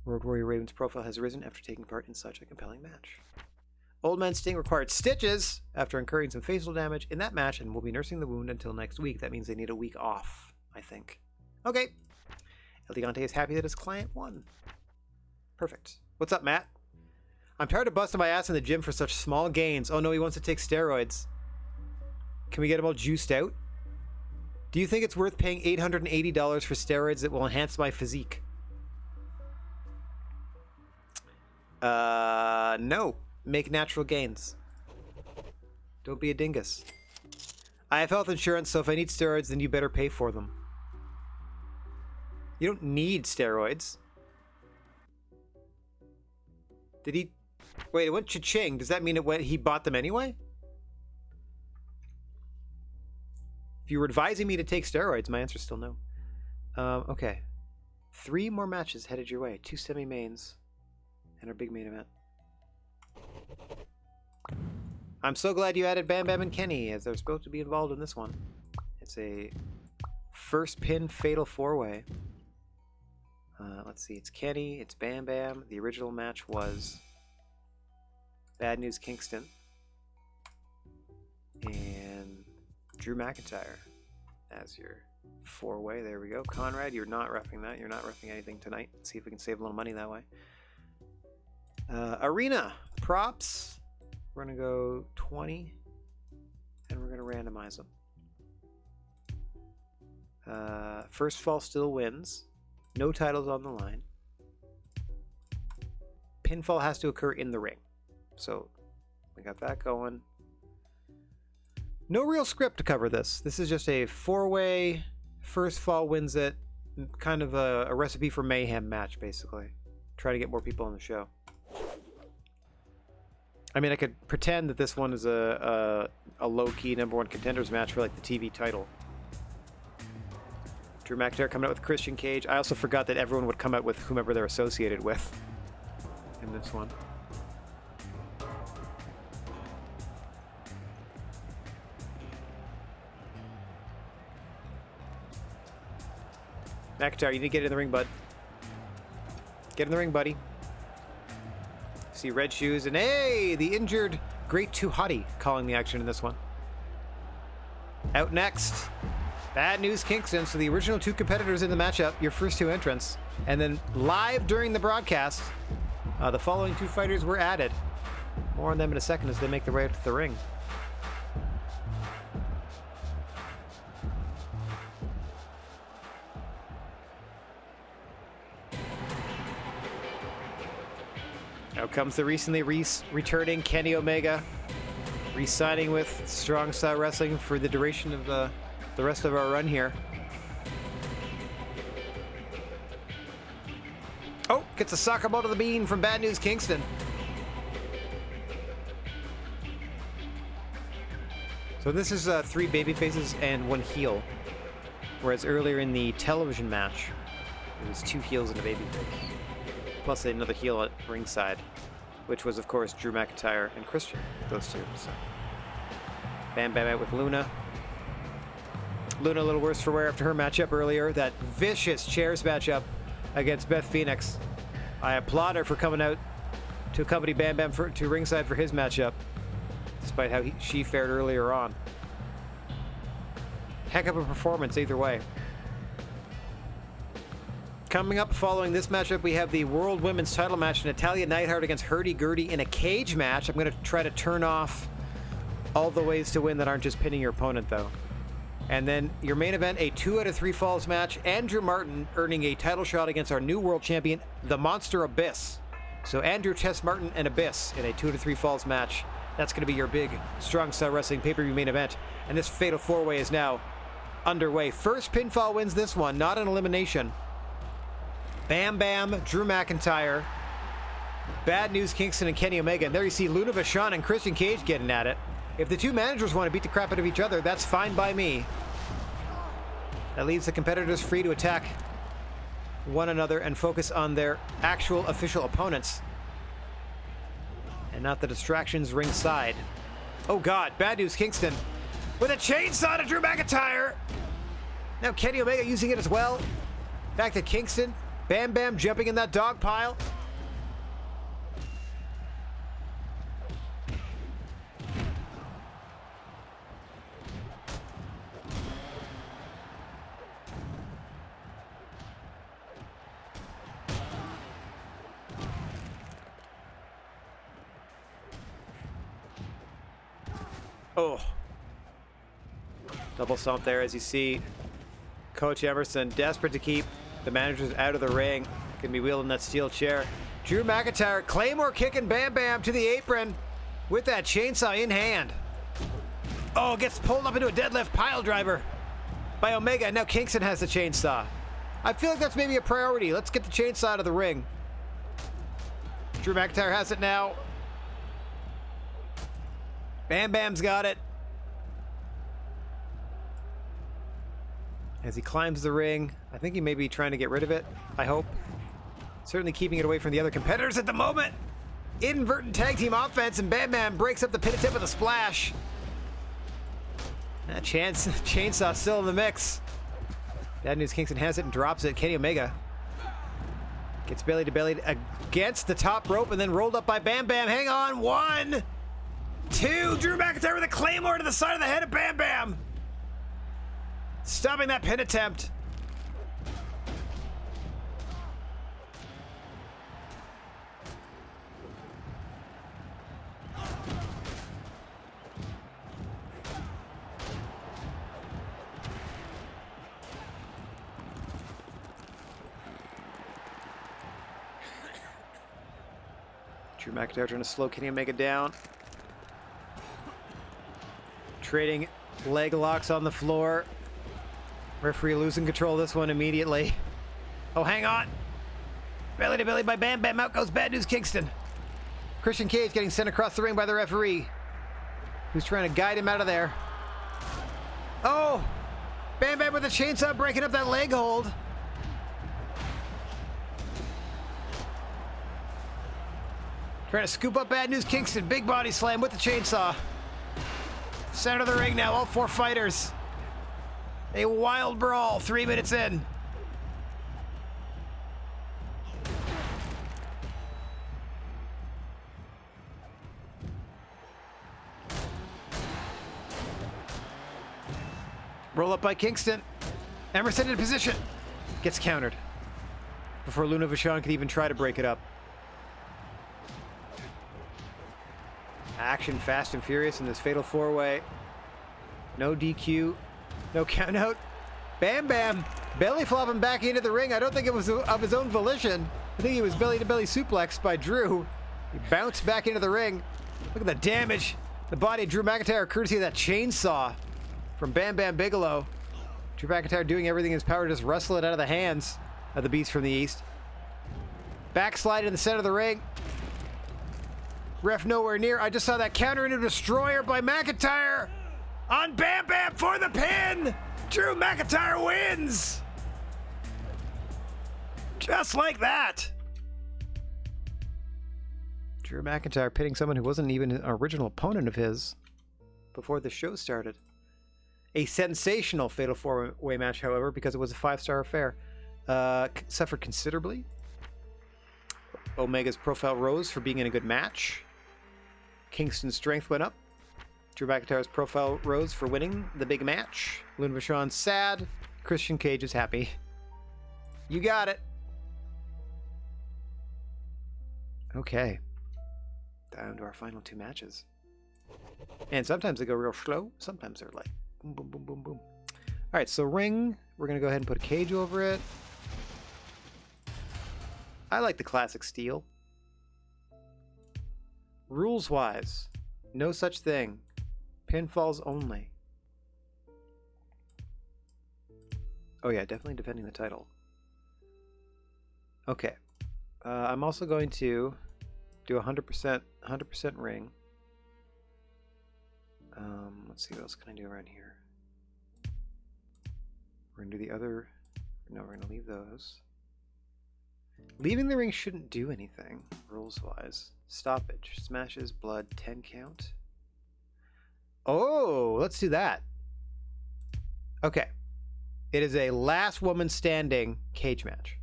Road Warrior Raven's profile has risen after taking part in such a compelling match. Old Man Sting required stitches after incurring some facial damage in that match and will be nursing the wound until next week. That means they need a week off, I think. Okay. Elegante is happy that his client won. Perfect. What's up, Matt? I'm tired of busting my ass in the gym for such small gains. Oh no, he wants to take steroids. Can we get him all juiced out? Do you think it's worth paying $880 for steroids that will enhance my physique? No. Make natural gains. Don't be a dingus. I have health insurance, so if I need steroids, then you better pay for them. You don't need steroids. Did he... Wait, it went cha-ching. Does that mean he bought them anyway? If you were advising me to take steroids, my answer's still no. Okay. 3 more matches headed your way. 2 semi-mains. And our big main event. I'm so glad you added Bam Bam and Kenny, as they're supposed to be involved in this one. It's a first pin fatal 4-way. Let's see, it's Kenny, it's Bam Bam. The original match was Bad News Kingston and Drew McIntyre as your 4-way. There we go. Conrad, you're not reffing that. You're not reffing anything tonight. Let's see if we can save a little money that way. Arena props. We're going to go 20 and we're going to randomize them. First fall still wins. No titles on the line. Pinfall has to occur in the ring. So we got that going. No real script to cover this. This is just a 4-way, first fall wins it, kind of a recipe for mayhem match, basically. Try to get more people on the show. I mean, I could pretend that this one is a low-key #1 contenders match for like the TV title. Drew McIntyre coming out with Christian Cage. I also forgot that everyone would come out with whomever they're associated with in this one. McIntyre, you need to get in the ring, bud. Get in the ring, buddy. See red shoes, and hey, the injured Great Too Hottie calling the action in this one. Out next, Bad News Kingston. So the original 2 competitors in the matchup, your first 2 entrants. And then live during the broadcast, the following 2 fighters were added. More on them in a second as they make their way out to the ring. Out comes the recently returning Kenny Omega, re-signing with Strong Style Wrestling for the duration of the rest of our run here. Oh, gets a soccer ball to the bean from Bad News Kingston. So this is 3 baby faces and 1 heel, whereas earlier in the television match, it was 2 heels and a baby face. Plus another heel at ringside, which was, of course, Drew McIntyre and Christian. Those 2. So. Bam Bam out with Luna. Luna a little worse for wear after her matchup earlier. That vicious chairs matchup against Beth Phoenix. I applaud her for coming out to accompany Bam Bam to ringside for his matchup, despite how she fared earlier on. Heck of a performance either way. Coming up following this matchup, we have the World Women's title match, Natalia Neidhart against Hurdy-Gurdy in a cage match. I'm going to try to turn off all the ways to win that aren't just pinning your opponent, though. And then your main event, a 2 out of 3 falls match. Andrew Martin earning a title shot against our new world champion, the Monster Abyss. So Andrew Tess Martin and Abyss in a 2 out of 3 falls match. That's going to be your big Strong Style Wrestling pay-per-view main event. And this fatal 4-way is now underway. First pinfall wins this one, not an elimination. Bam Bam, Drew McIntyre, Bad News Kingston, and Kenny Omega. And there you see Luna Vachon and Christian Cage getting at it. If the 2 managers want to beat the crap out of each other, that's fine by me. That leaves the competitors free to attack one another and focus on their actual official opponents, and not the distractions ringside. Oh God, Bad News Kingston with a chainsaw to Drew McIntyre. Now Kenny Omega using it as well. Back to Kingston. Bam Bam jumping in that dog pile. Oh. Double stomp there as you see Coach Emerson desperate to keep the managers out of the ring. Gonna be wielding that steel chair. Drew McIntyre, Claymore kicking Bam Bam to the apron with that chainsaw in hand. Oh, gets pulled up into a deadlift pile driver by Omega. Now Kingston has the chainsaw. I feel like that's maybe a priority. Let's get the chainsaw out of the ring. Drew McIntyre has it now. Bam Bam's got it. As he climbs the ring, I think he may be trying to get rid of it, I hope. Certainly keeping it away from the other competitors at the moment. Inverted tag team offense, and Bam Bam breaks up the pin attempt with a splash. That chainsaw still in the mix. Bad News Kingston has it and drops it. Kenny Omega gets belly to belly against the top rope and then rolled up by Bam Bam. Hang on, 1, 2. Drew McIntyre with a claymore to the side of the head of Bam Bam. Stopping that pin attempt. Drew McIntyre trying to slow Kenny Omega down. Trading leg locks on the floor. Referee losing control of this one immediately. Oh, hang on. Belly to belly by Bam Bam. Out goes Bad News Kingston. Christian Cage getting sent across the ring by the referee, who's trying to guide him out of there. Oh! Bam Bam with a chainsaw breaking up that leg hold. Trying to scoop up Bad News Kingston. Big body slam with the chainsaw. Center of the ring now, all 4 fighters. A wild brawl, 3 minutes in. Roll up by Kingston. Emerson in position. Gets countered before Luna Vachon could even try to break it up. Action fast and furious in this fatal 4-way. No DQ, no count out. Bam Bam belly flopping back into the ring. I don't think it was of his own volition. I think he was belly to belly suplexed by Drew. He bounced back into the ring. Look at the damage. The body of Drew McIntyre, courtesy of that chainsaw from Bam Bam Bigelow. Drew McIntyre doing everything in his power to just wrestle it out of the hands of the Beast from the East. Backslide in the center of the ring. Ref nowhere near. I just saw that counter into destroyer by McIntyre on Bam Bam for the pin. Drew McIntyre wins. Just like that. Drew McIntyre pitting someone who wasn't even an original opponent of his before the show started. A sensational fatal 4-way match, however, because it was a 5-star affair. Suffered considerably. Omega's profile rose for being in a good match. Kingston's strength went up. Drew McIntyre's profile rose for winning the big match. Luna Vachon's sad. Christian Cage is happy. You got it. Okay. Down to our final 2 matches. And sometimes they go real slow. Sometimes they're like boom, boom, boom, boom, boom. All right, so ring. We're going to go ahead and put a cage over it. I like the classic steel. Rules-wise, no such thing. Pinfalls only. Oh yeah, definitely defending the title. Okay. I'm also going to do 100% ring. Let's see, what else can I do around here? We're going to do the other... No, we're going to leave those. Leaving the ring shouldn't do anything, rules-wise. Stoppage. Smashes, blood, 10 count. Oh, let's do that. Okay. It is a last woman standing cage match.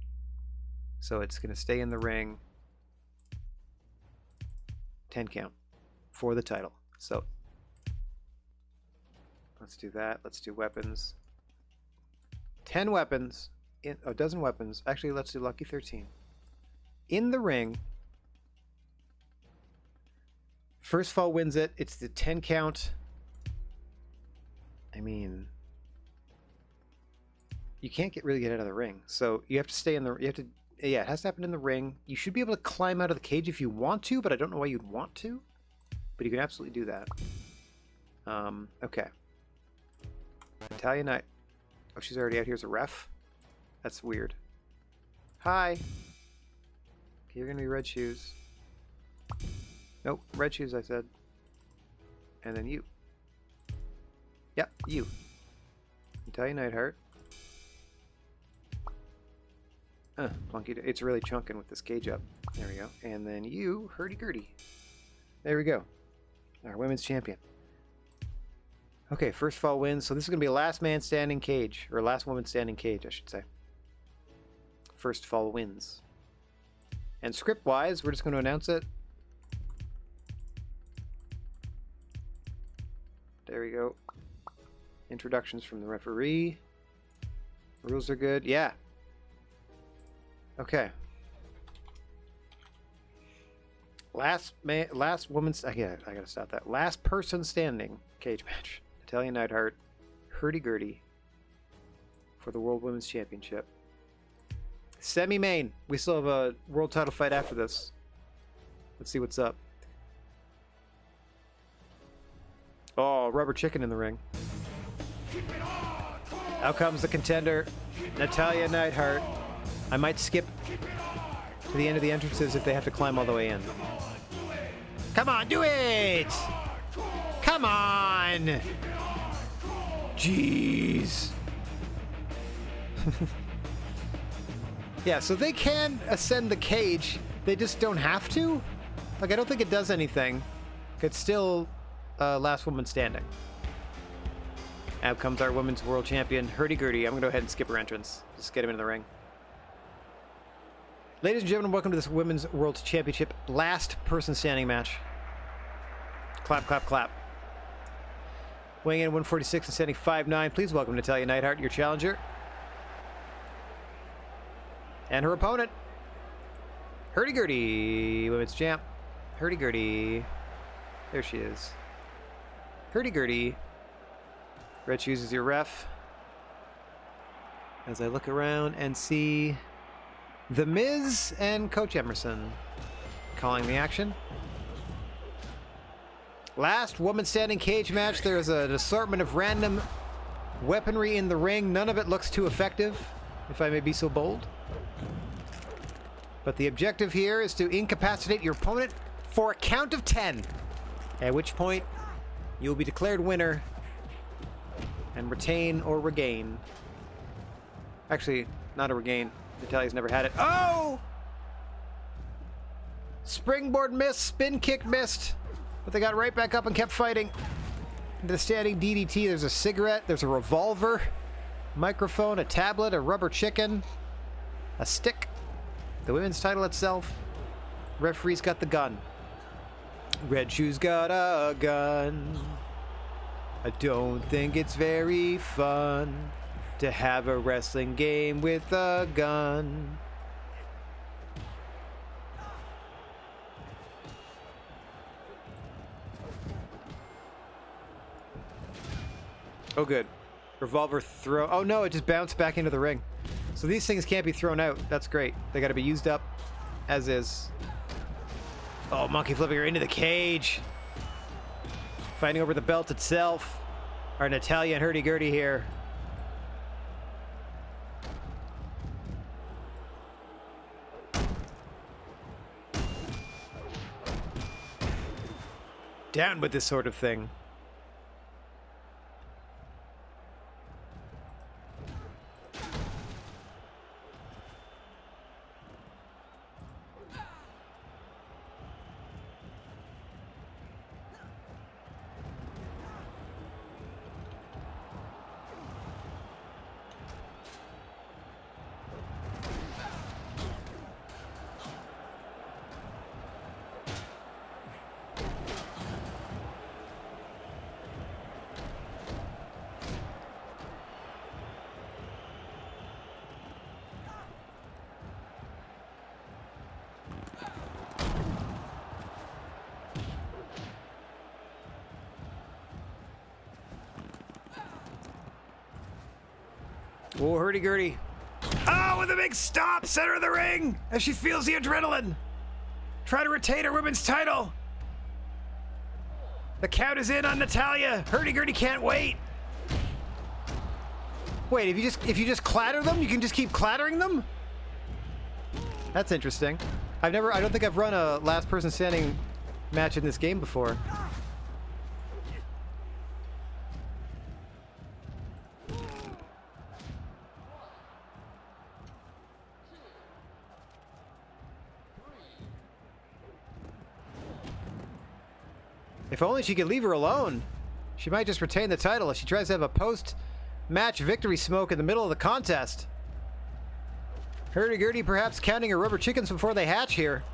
So it's going to stay in the ring. 10 count for the title. So let's do that. Let's do weapons. 10 weapons. A dozen weapons. Actually, let's do lucky 13. In the ring. First fall wins it. It's the 10 count mean, you can't really get out of the ring. So you have to stay in the... Yeah, it has to happen in the ring. You should be able to climb out of the cage if you want to, but I don't know why you'd want to. But you can absolutely do that. Okay. Italian Knight. Oh, she's already out here as a ref? That's weird. Hi! Okay, you're gonna be red shoes. Nope, red shoes I said. And then you. Yep, you. Italian Nightheart. Plunky. It's really chunking with this cage up. There we go. And then you, hurdy-gurdy. There we go. Our women's champion. Okay, first fall wins. So this is going to be a last man standing cage. Or last woman standing cage, I should say. First fall wins. And script-wise, we're just going to announce it. There we go. Introductions from the referee. Rules are good. Yeah. Okay. Last woman's... I gotta stop that. Last person standing cage match. Italian Neidhart, hurdy-gurdy for the World Women's Championship. Semi-main. We still have a world title fight after this. Let's see what's up. Oh, rubber chicken in the ring. Out comes the contender, Natalia Neidhart. I might skip to the end of the entrances if they have to climb all the way in. Come on, do it! Come on! Jeez. Yeah, so they can ascend the cage. They just don't have to? Like, I don't think it does anything. It's still last woman standing. Out comes our women's world champion, hurdy-gurdy. I'm going to go ahead and skip her entrance. Just get him into the ring. Ladies and gentlemen, welcome to this Women's World Championship last person standing match. Clap, clap, clap. Weighing in at 146 and standing 5'9". Please welcome Natalia Neidhart, your challenger. And her opponent, hurdy-gurdy, women's champ. Hurdy-gurdy. There she is. Hurdy-gurdy. Red shoes is your ref. As I look around and see The Miz and Coach Emerson calling the action. Last woman standing cage match. There's an assortment of random weaponry in the ring. None of it looks too effective, if I may be so bold. But the objective here is to incapacitate your opponent for a count of 10. At which point, you'll be declared winner and retain or regain. Actually, not a regain. Natalia's never had it. Oh! Springboard missed, spin kick missed. But they got right back up and kept fighting. Into the standing DDT, there's a cigarette, there's a revolver, microphone, a tablet, a rubber chicken, a stick, the women's title itself. Referee's got the gun. Red Shoes got a gun. I don't think it's very fun to have a wrestling game with a gun. Oh, good. Revolver throw. Oh, no, it just bounced back into the ring. So these things can't be thrown out. That's great. They got to be used up as is. Oh, monkey flipping her into the cage. Fighting over the belt itself. Our Natalia and hurdy-gurdy here. Down with this sort of thing. Whoa, hurdy-gurdy. Oh, with a big stop, center of the ring, as she feels the adrenaline. Try to retain her women's title. The count is in on Natalya. Hurdy-gurdy can't wait. Wait, if you just clatter them, you can just keep clattering them? That's interesting. I don't think I've run a last person standing match in this game before. If only she could leave her alone. She might just retain the title if she tries to have a post-match victory smoke in the middle of the contest. Hurdy-gurdy perhaps counting her rubber chickens before they hatch here.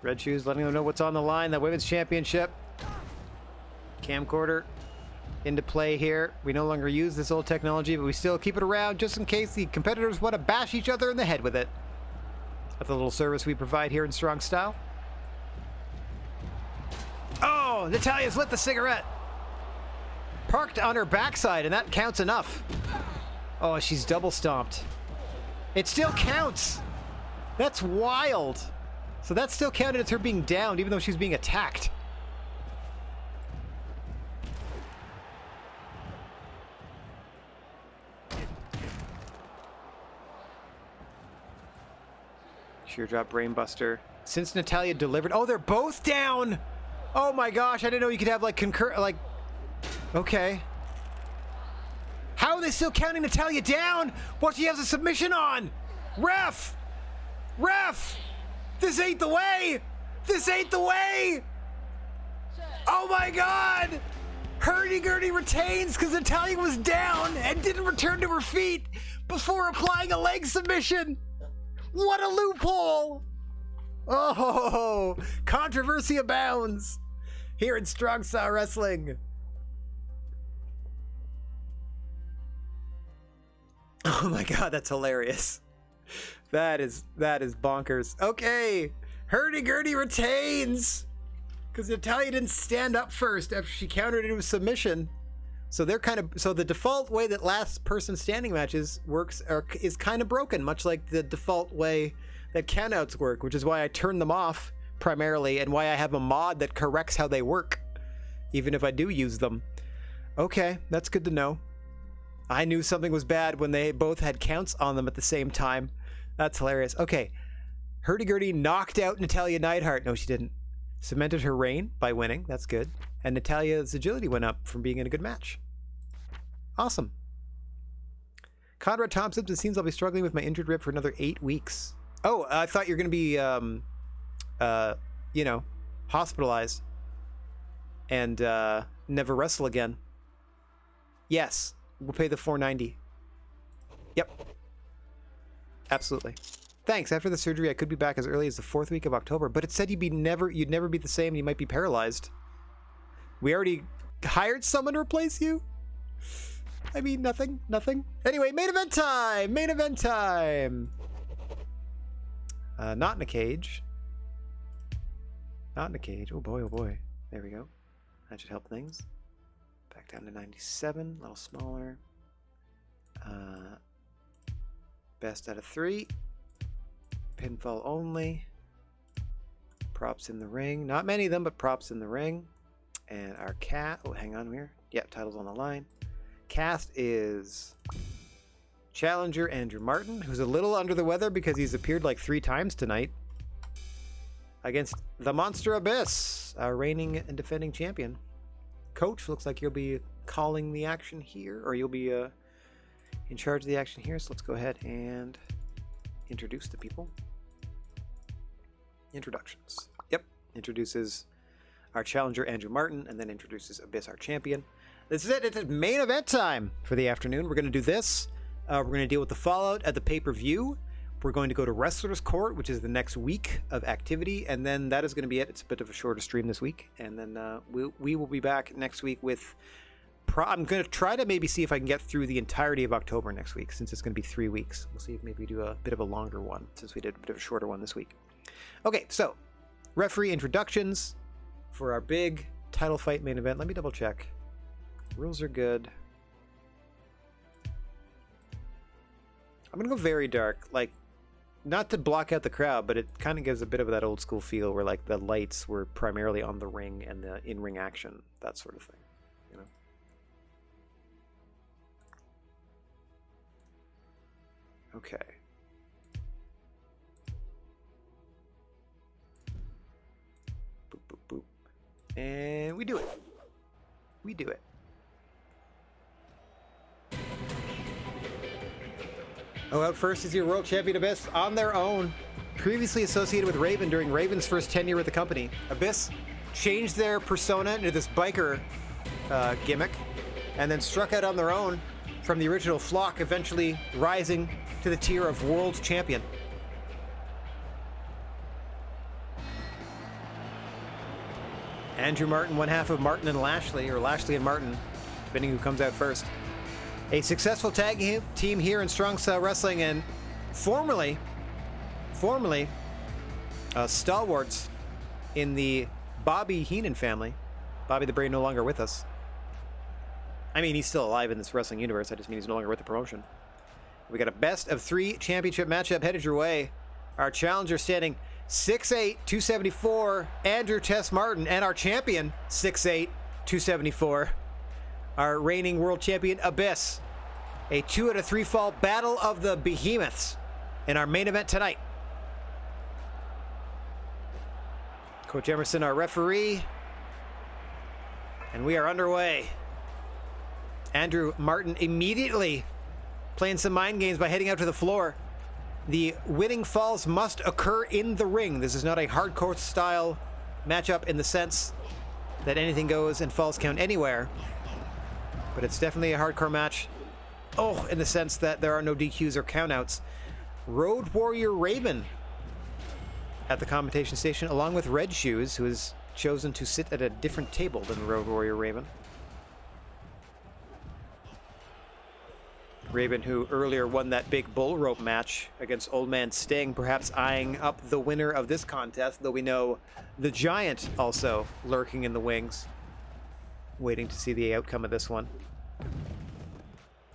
Red Shoes letting them know what's on the line, the women's championship. Camcorder into play here. We no longer use this old technology, but we still keep it around just in case the competitors want to bash each other in the head with it. That's the little service we provide here in Strong Style. Oh, Natalya's lit the cigarette. Parked on her backside, and that counts enough. Oh, she's double stomped. It still counts. That's wild. So that still counted as her being downed, even though she's being attacked. Sheer drop brainbuster. Since Natalya delivered... Oh, they're both down! Oh my gosh, I didn't know you could have like Okay. How are they still counting Natalya down while she has a submission on? Ref! Ref! This ain't the way! This ain't the way! Oh my god! Hurdy-gurdy retains because Natalya was down and didn't return to her feet before applying a leg submission! What a loophole! Oh, controversy abounds here in Strong Style Wrestling. Oh my god, that's hilarious. That is bonkers. Okay, hurdy-gurdy retains because Natalya didn't stand up first after she countered into a submission. So they're so the default way that last person standing matches works is kind of broken, much like the default way that countouts work, which is why I turn them off primarily and why I have a mod that corrects how they work, even if I do use them. Okay, that's good to know. I knew something was bad when they both had counts on them at the same time. That's hilarious. Okay, hurdy-gurdy knocked out Natalya Neidhart. No, she didn't. Cemented her reign by winning. That's good. And Natalya's agility went up from being in a good match. Awesome. Conrad Thompson, it seems I'll be struggling with my injured rib for another 8 weeks. Oh, I thought you were going to be, you know, hospitalized and never wrestle again. Yes, we'll pay the $490. Yep. Absolutely. Thanks. After the surgery, I could be back as early as the 4th week of October, but it said you'd never be the same. You might be paralyzed. We already hired someone to replace you? I mean, nothing. Anyway, main event time! Main event time! Not in a cage. Not in a cage. Oh boy, oh boy. There we go. That should help things. Back down to 97, a little smaller. Best out of 3. Pinfall only. Props in the ring. Not many of them, but props in the ring. And our cat. Oh, hang on here. Yep, title's on the line. Cast is Challenger Andrew Martin, who's a little under the weather because he's appeared like 3 times tonight. Against the Monster Abyss, our reigning and defending champion. Coach, looks like you'll be calling the action here, or you'll be in charge of the action here. So let's go ahead and introduce the people. Introductions. Yep, introduces our challenger Andrew Martin, and then introduces Abyss, our champion. This is it. It's main event time for the afternoon. We're going to do this. We're going to deal with the fallout at the pay-per-view. We're going to go to Wrestler's Court, which is the next week of activity, and then that is going to be it. It's a bit of a shorter stream this week, and then we will be back next week with... I'm going to try to maybe see if I can get through the entirety of October next week, since it's going to be 3 weeks. We'll see if maybe we do a bit of a longer one, since we did a bit of a shorter one this week. Okay, so referee introductions for our big title fight main event. Let me double check. Rules are good. I'm gonna go very dark, like, not to block out the crowd, but it kind of gives a bit of that old school feel where like the lights were primarily on the ring and the in-ring action, that sort of thing, you know. Okay. Boop, boop, boop. And we do it. We do it. Oh, out first is your world champion Abyss on their own. Previously associated with Raven during Raven's first tenure with the company. Abyss changed their persona into this biker gimmick and then struck out on their own from the original flock, eventually rising to the tier of world champion. Andrew Martin, one half of Martin and Lashley, or Lashley and Martin, depending who comes out first. A successful tag team here in Strong Style Wrestling, and formerly stalwarts in the Bobby Heenan family. Bobby the Brain no longer with us. I mean, he's still alive in this wrestling universe. I just mean he's no longer with the promotion. We got a best of 3 championship matchup headed your way. Our challenger standing 6'8", 274, Andrew Tess Martin, and our champion 6'8", 274. Our reigning world champion, Abyss. A 2 out of 3 fall battle of the behemoths in our main event tonight. Coach Emerson, our referee. And we are underway. Andrew Martin immediately playing some mind games by heading out to the floor. The winning falls must occur in the ring. This is not a hardcore style matchup in the sense that anything goes and falls count anywhere. But it's definitely a hardcore match. Oh, in the sense that there are no DQs or countouts. Road Warrior Raven at the commentation station, along with Red Shoes, who has chosen to sit at a different table than Road Warrior Raven. Raven, who earlier won that big bull rope match against Old Man Sting, perhaps eyeing up the winner of this contest, though we know the Giant also lurking in the wings, waiting to see the outcome of this one.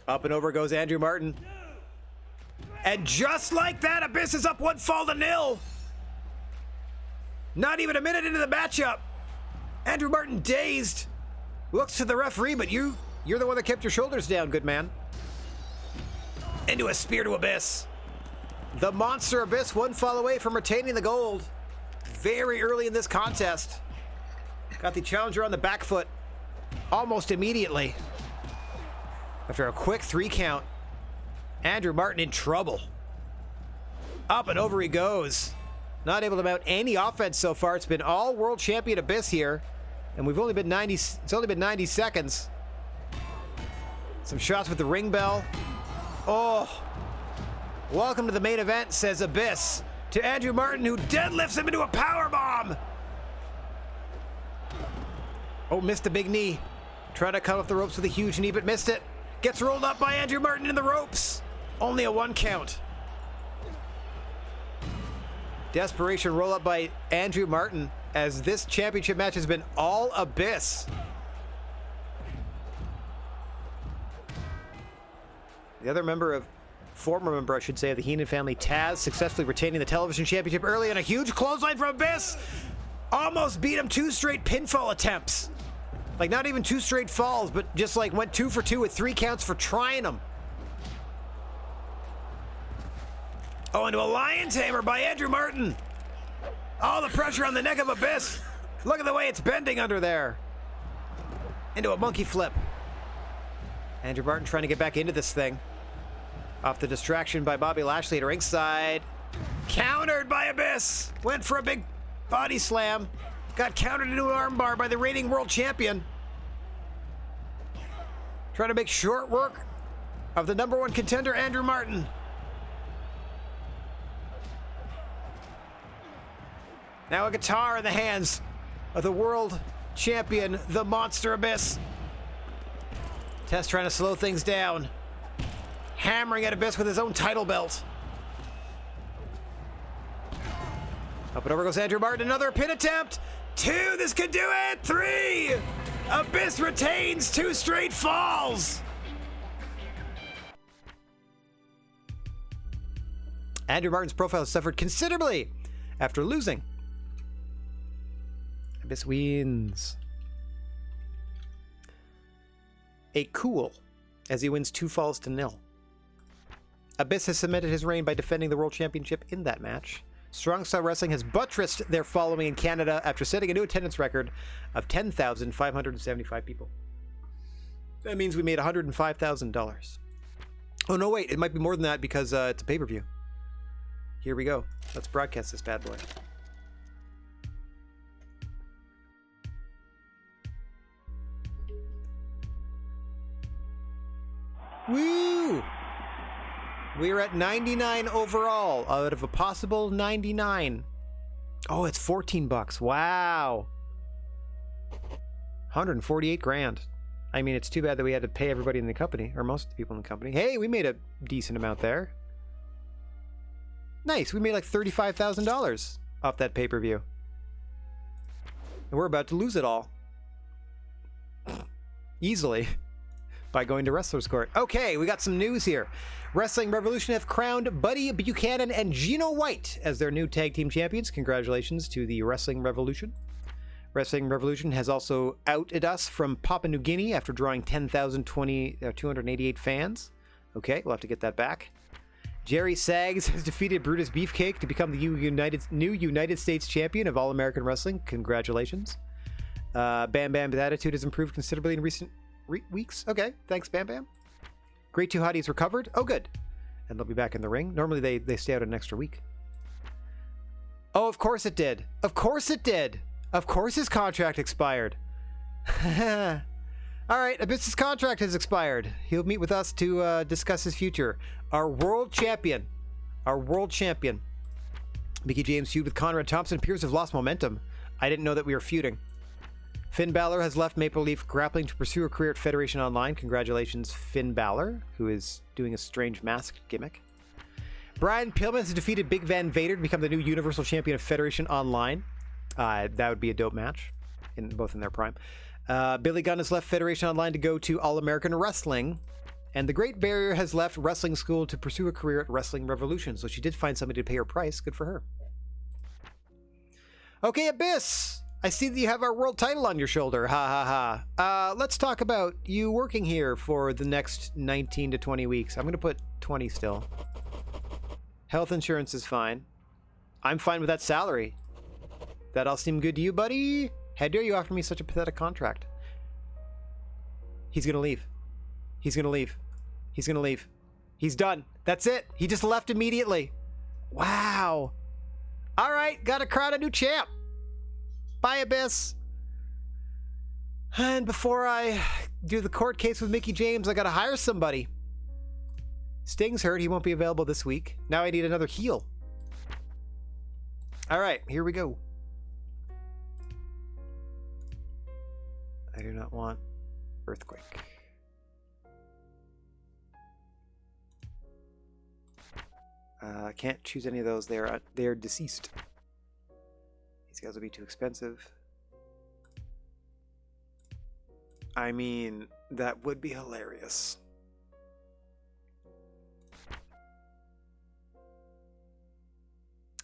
Up and over goes Andrew Martin. And just like that, Abyss is up 1-0. Not even a minute into the matchup. Andrew Martin, dazed, looks to the referee, but you're the one that kept your shoulders down, good man. Into a spear to Abyss. The monster Abyss, 1 fall away from retaining the gold. Very early in this contest. Got the challenger on the back foot almost immediately. After a quick 3 count, Andrew Martin in trouble. Up and over he goes. Not able to mount any offense so far. It's been all world champion Abyss here, and we've only been 90. It's only been 90 seconds. Some shots with the ring bell. Oh, welcome to the main event, says Abyss to Andrew Martin, who deadlifts him into a power bomb. Oh, missed a big knee. Trying to cut off the ropes with a huge knee, but missed it. Gets rolled up by Andrew Martin in the ropes. Only a 1 count. Desperation roll up by Andrew Martin, as this championship match has been all Abyss. The other former member, I should say, of the Heenan family, Taz, successfully retaining the television championship early, and a huge clothesline from Abyss. Almost beat him 2 straight pinfall attempts. Like, not even 2 straight falls, but just like went 2 for 2 with 3 counts for trying them. Oh, into a lion tamer by Andrew Martin. All the pressure on the neck of Abyss. Look at the way it's bending under there. Into a monkey flip. Andrew Martin trying to get back into this thing. Off the distraction by Bobby Lashley at ringside. Countered by Abyss. Went for a big body slam. Got countered into an armbar by the reigning world champion. Trying to make short work of the #1 contender, Andrew Martin. Now a guitar in the hands of the world champion, the Monster Abyss. Tess trying to slow things down. Hammering at Abyss with his own title belt. Up and over goes Andrew Martin. Another pin attempt. 2. This could do it. 3. Abyss retains 2 straight falls! Andrew Martin's profile suffered considerably after losing. Abyss wins. A cool, as he wins 2 falls to 0. Abyss has cemented his reign by defending the World Championship in that match. Strong Style Wrestling has buttressed their following in Canada after setting a new attendance record of 10,575 people. That means we made $105,000. Oh, no, wait. It might be more than that because it's a pay-per-view. Here we go. Let's broadcast this bad boy. Woo! We're at 99 overall out of a possible 99. Oh, it's 14 bucks. Wow. 148 grand. I mean, it's too bad that we had to pay everybody in the company, or most of the people in the company. Hey, we made a decent amount there. Nice. We made like $35,000 off that pay-per-view. And we're about to lose it all. Easily. By going to Wrestler's Court. Okay, we got some news here. Wrestling Revolution have crowned Buddy Buchanan and Gino White as their new tag team champions. Congratulations to the Wrestling Revolution. Wrestling Revolution has also outed us from Papua New Guinea after drawing 10,288 fans. Okay, we'll have to get that back. Jerry Saggs has defeated Brutus Beefcake to become the new United States champion of All-American Wrestling. Congratulations. Bam Bam's attitude has improved considerably in recent weeks. Okay, thanks, Bam Bam. Great Two Hotties recovered. Oh, good. And they'll be back in the ring. Normally they stay out an extra week. Oh, of course it did. Of course it did. Of course his contract expired. All right, Abyss's contract has expired. He'll meet with us to discuss his future. Our world champion. Mickey James' feud with Conrad Thompson appears to have lost momentum. I didn't know that we were feuding. Finn Balor has left Maple Leaf Grappling to pursue a career at Federation Online. Congratulations, Finn Balor, who is doing a strange masked gimmick. Brian Pillman has defeated Big Van Vader to become the new Universal Champion of Federation Online. That would be a dope match, both in their prime. Billy Gunn has left Federation Online to go to All-American Wrestling. And the Great Barrier has left wrestling school to pursue a career at Wrestling Revolution. So she did find somebody to pay her price. Good for her. Okay, Abyss. I see that you have our world title on your shoulder. Ha ha ha. Let's talk about you working here for the next 19 to 20 weeks. I'm going to put 20 still. Health insurance is fine. I'm fine with that salary. That all seem good to you, buddy? How dare you offer me such a pathetic contract? He's going to leave. He's going to leave. He's going to leave. He's done. That's it. He just left immediately. Wow. All right. Got to crown a new champ. Bye, Abyss. And before I do the court case with Mickey James, I gotta hire somebody. Sting's hurt. He won't be available this week. Now I need another heel. All right, here we go. I do not want Earthquake. I can't choose any of those. They're deceased. These guys will be too expensive. I mean, that would be hilarious.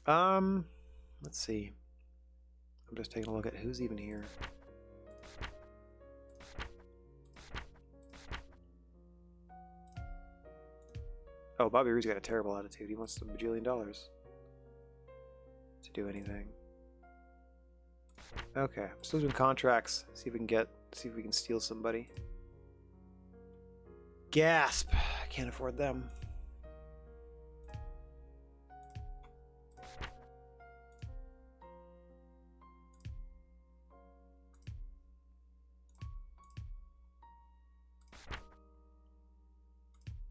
Let's see. I'm just taking a look at who's even here. Oh, Bobby Roode's got a terrible attitude. He wants $1 bajillion to do anything. Okay, I'm still doing contracts. See if we can steal somebody. Gasp! I can't afford them.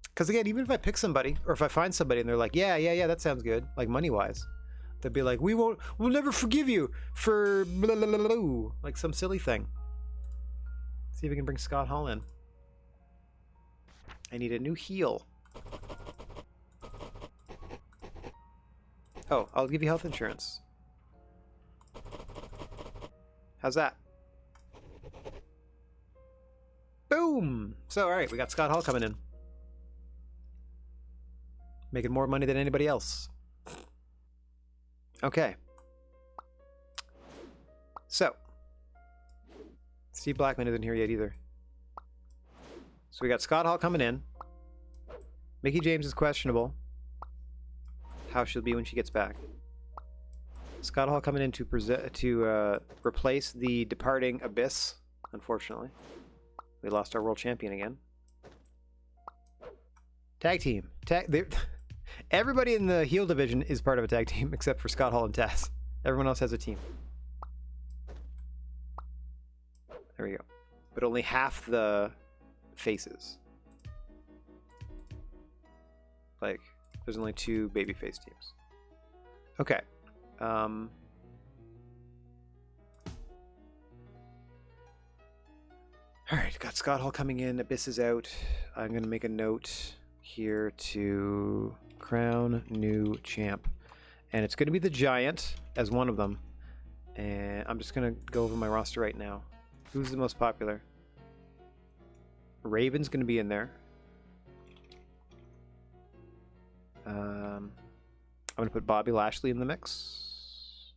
Because again, even if I pick somebody, or if I find somebody and they're like, yeah, that sounds good, like money-wise, they'd be like, we'll never forgive you for blah, blah, blah, blah, like some silly thing. See if we can bring Scott Hall in. I need a new heel. Oh, I'll give you health insurance. How's that? Boom! So, alright, we got Scott Hall coming in. Making more money than anybody else. Okay. So. Steve Blackman isn't here yet either. So we got Scott Hall coming in. Mickie James is questionable. How she'll be when she gets back. Scott Hall coming in to replace the departing Abyss, unfortunately. We lost our world champion again. Tag team. Everybody in the heel division is part of a tag team except for Scott Hall and Taz. Everyone else has a team. There we go. But only half the faces. Like, there's only 2 babyface teams. Okay. Alright, got Scott Hall coming in. Abyss is out. I'm going to make a note here to crown new champ. And it's going to be the Giant as one of them. And I'm just going to go over my roster right now. Who's the most popular? Raven's going to be in there. I'm going to put Bobby Lashley in the mix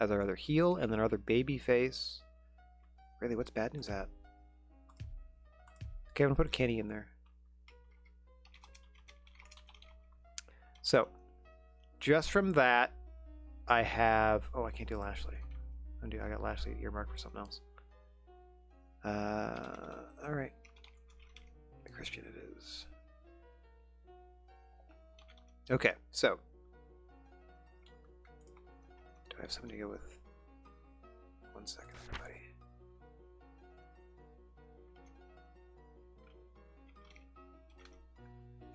as our other heel, and then our other baby face. Really, what's Bad News at? Okay, I'm going to put Kenny in there. So, just from that, I have... Oh, I can't do Lashley. I got Lashley earmarked for something else. Alright. Christian it is. Okay, so. Do I have something to go with? 1 second, everybody.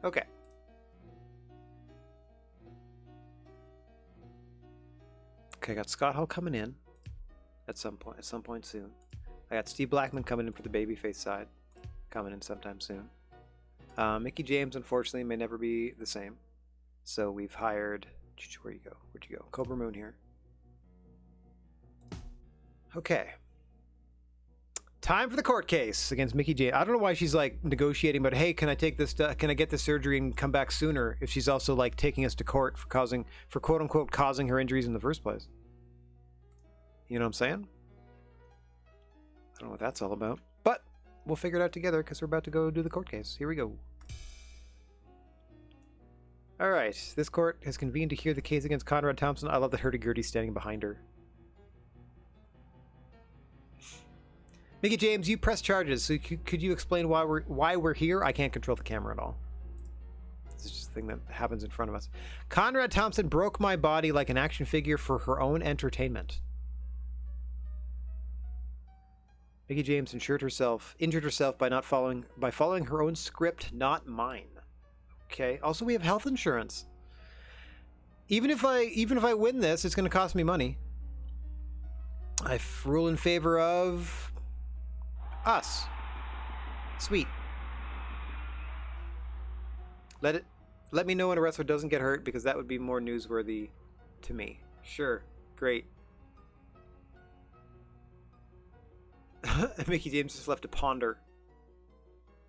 Okay. Okay, I got Scott Hall coming in at some point soon. I got Steve Blackman coming in for the babyface side, coming in sometime soon. Mickie James, unfortunately, may never be the same. So we've hired... Where'd you go? Cobra Moon here. Okay. Time for the court case against Mickie James. I don't know why she's like negotiating, but hey, can I take this? Can I get this surgery and come back sooner? If she's also like taking us to court for quote unquote causing her injuries in the first place. You know what I'm saying? I don't know what that's all about, but we'll figure it out together because we're about to go do the court case. Here we go. All right, this court has convened to hear the case against Conrad Thompson. I love that hurdy-gurdy's standing behind her. Mickie James, you press charges. So could you explain why we're here? I can't control the camera at all. This is just a thing that happens in front of us. Conrad Thompson broke my body like an action figure for her own entertainment. Mickie James injured herself by following her own script, not mine. Okay. Also, we have health insurance. Even if I win this, it's going to cost me money. I rule in favor of us. Sweet. Let me know when a wrestler doesn't get hurt, because that would be more newsworthy to me. Sure. Great. Mickie James just left to ponder.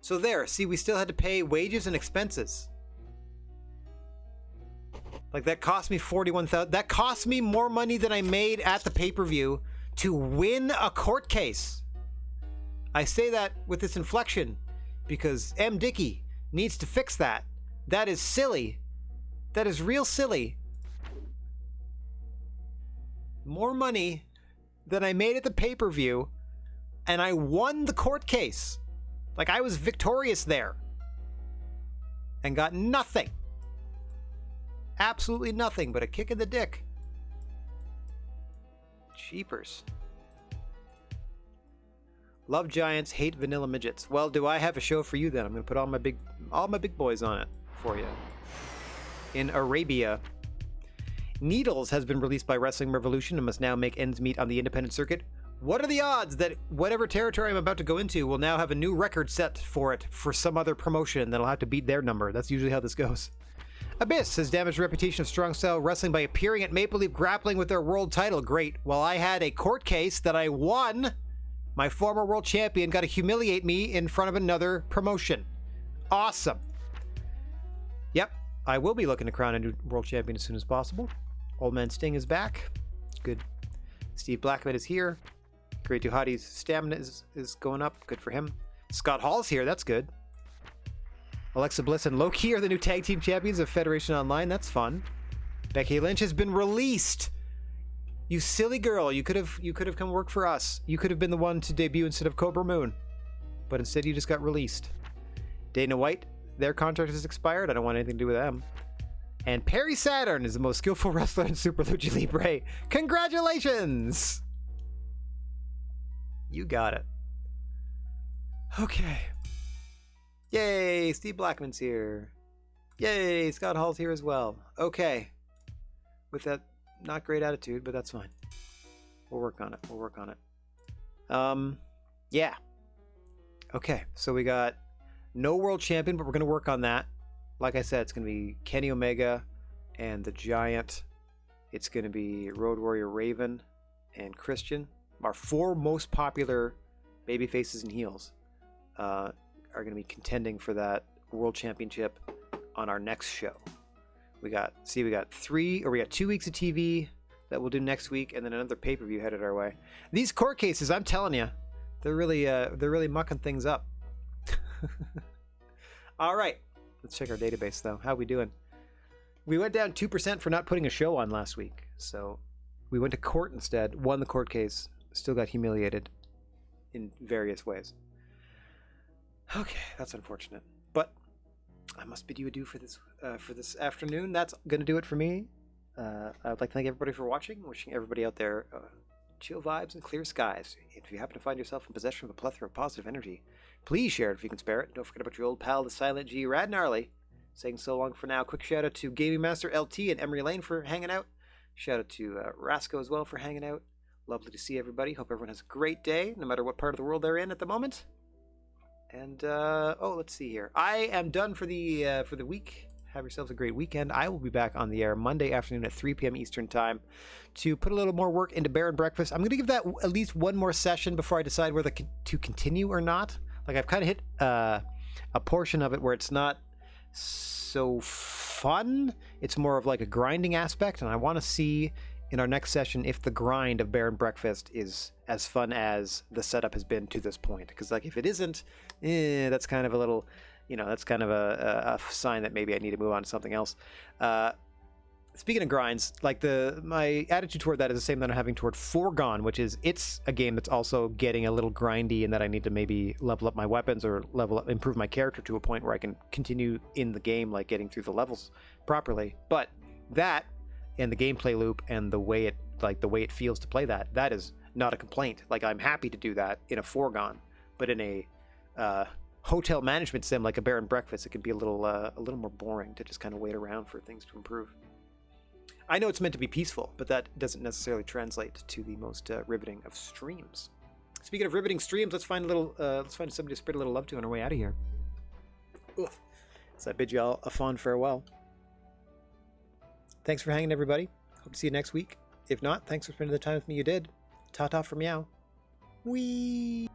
So there, see, we still had to pay wages and expenses. Like, that cost me $41,000. That cost me more money than I made at the pay-per-view to win a court case. I say that with this inflection because M. Dickey needs to fix that. That is silly. That is real silly. More money than I made at the pay-per-view, and I won the court case. Like, I was victorious there. And got nothing. Absolutely nothing but a kick in the dick. Cheapers. Love giants, hate vanilla midgets. Well, do I have a show for you then? I'm going to put all my big boys on it for you. In Arabia, Needles has been released by Wrestling Revolution and must now make ends meet on the independent circuit. What are the odds that whatever territory I'm about to go into will now have a new record set for it for some other promotion that'll have to beat their number? That's usually how this goes. Abyss has damaged the reputation of strong style wrestling by appearing at Maple Leaf Grappling with their world title. Great. Well, I had a court case that I won. My former world champion got to humiliate me in front of another promotion. Awesome. Yep, I will be looking to crown a new world champion as soon as possible. Old Man Sting is back. Good. Steve Blackman is here. Great Duhati's stamina is going up. Good for him. Scott Hall's here. That's good. Alexa Bliss and Loki are the new tag team champions of Federation Online. That's fun. Becky Lynch has been released. You silly girl. You could have come work for us. You could have been the one to debut instead of Cobra Moon. But instead you just got released. Dana White, their contract has expired. I don't want anything to do with them. And Perry Saturn is the most skillful wrestler in Super Lucha Libre. Congratulations! You got it. Okay. Yay, Steve Blackman's here. Yay, Scott Hall's here as well. Okay. With that not great attitude, but that's fine. We'll work on it. We'll work on it. Yeah. Okay, so we got no world champion, but we're going to work on that. Like I said, it's going to be Kenny Omega and the Giant. It's going to be Road Warrior Raven and Christian. Our 4 most popular baby faces and heels are going to be contending for that world championship on our next show. We got 2 weeks of TV that we'll do next week, and then another pay-per-view headed our way. These court cases, I'm telling you, they're really mucking things up. All right, let's check our database though. How we doing? We went down 2% for not putting a show on last week, so we went to court instead. Won the court case. Still got humiliated in various ways. Okay, that's unfortunate, but I must bid you adieu for this afternoon. That's going to do it for me. I'd like to thank everybody for watching. Wishing everybody out there chill vibes and clear skies. If you happen to find yourself in possession of a plethora of positive energy, please share it if you can spare it. Don't forget about your old pal, the Silent G, Rad Gnarly, saying so long for now. Quick shout out to Gaming Master LT and Emery Lane for hanging out. Shout out to Rasco as well for hanging out. Lovely to see everybody. Hope everyone has a great day, no matter what part of the world they're in at the moment. And let's see here. I am done for the week. Have yourselves a great weekend. I will be back on the air Monday afternoon at 3 p.m. Eastern Time to put a little more work into Bear and Breakfast. I'm going to give that at least one more session before I decide whether to continue or not. Like, I've kind of hit a portion of it where it's not so fun. It's more of like a grinding aspect, and I want to see in our next session if the grind of Bear and Breakfast is as fun as the setup has been to this point. Because, like, if it isn't, that's kind of a little, that's kind of a sign that maybe I need to move on to something else. Speaking of grinds, like my attitude toward that is the same that I'm having toward Foregone, which is it's a game that's also getting a little grindy, and that I need to maybe level up my weapons or improve my character to a point where I can continue in the game, like getting through the levels properly. But that and the gameplay loop and the way it feels to play that is not a complaint. Like, I'm happy to do that in a Foregone, but in a hotel management sim like a Bear and Breakfast, it can be a little more boring to just kind of wait around for things to improve. I know it's meant to be peaceful, but that doesn't necessarily translate to the most riveting of streams. Speaking of riveting streams, let's find somebody to spread a little love to on our way out of here. Ugh. So I bid you all a fond farewell. Thanks for hanging, everybody. Hope to see you next week. If not, thanks for spending the time with me you did. Ta-ta for meow. Wee.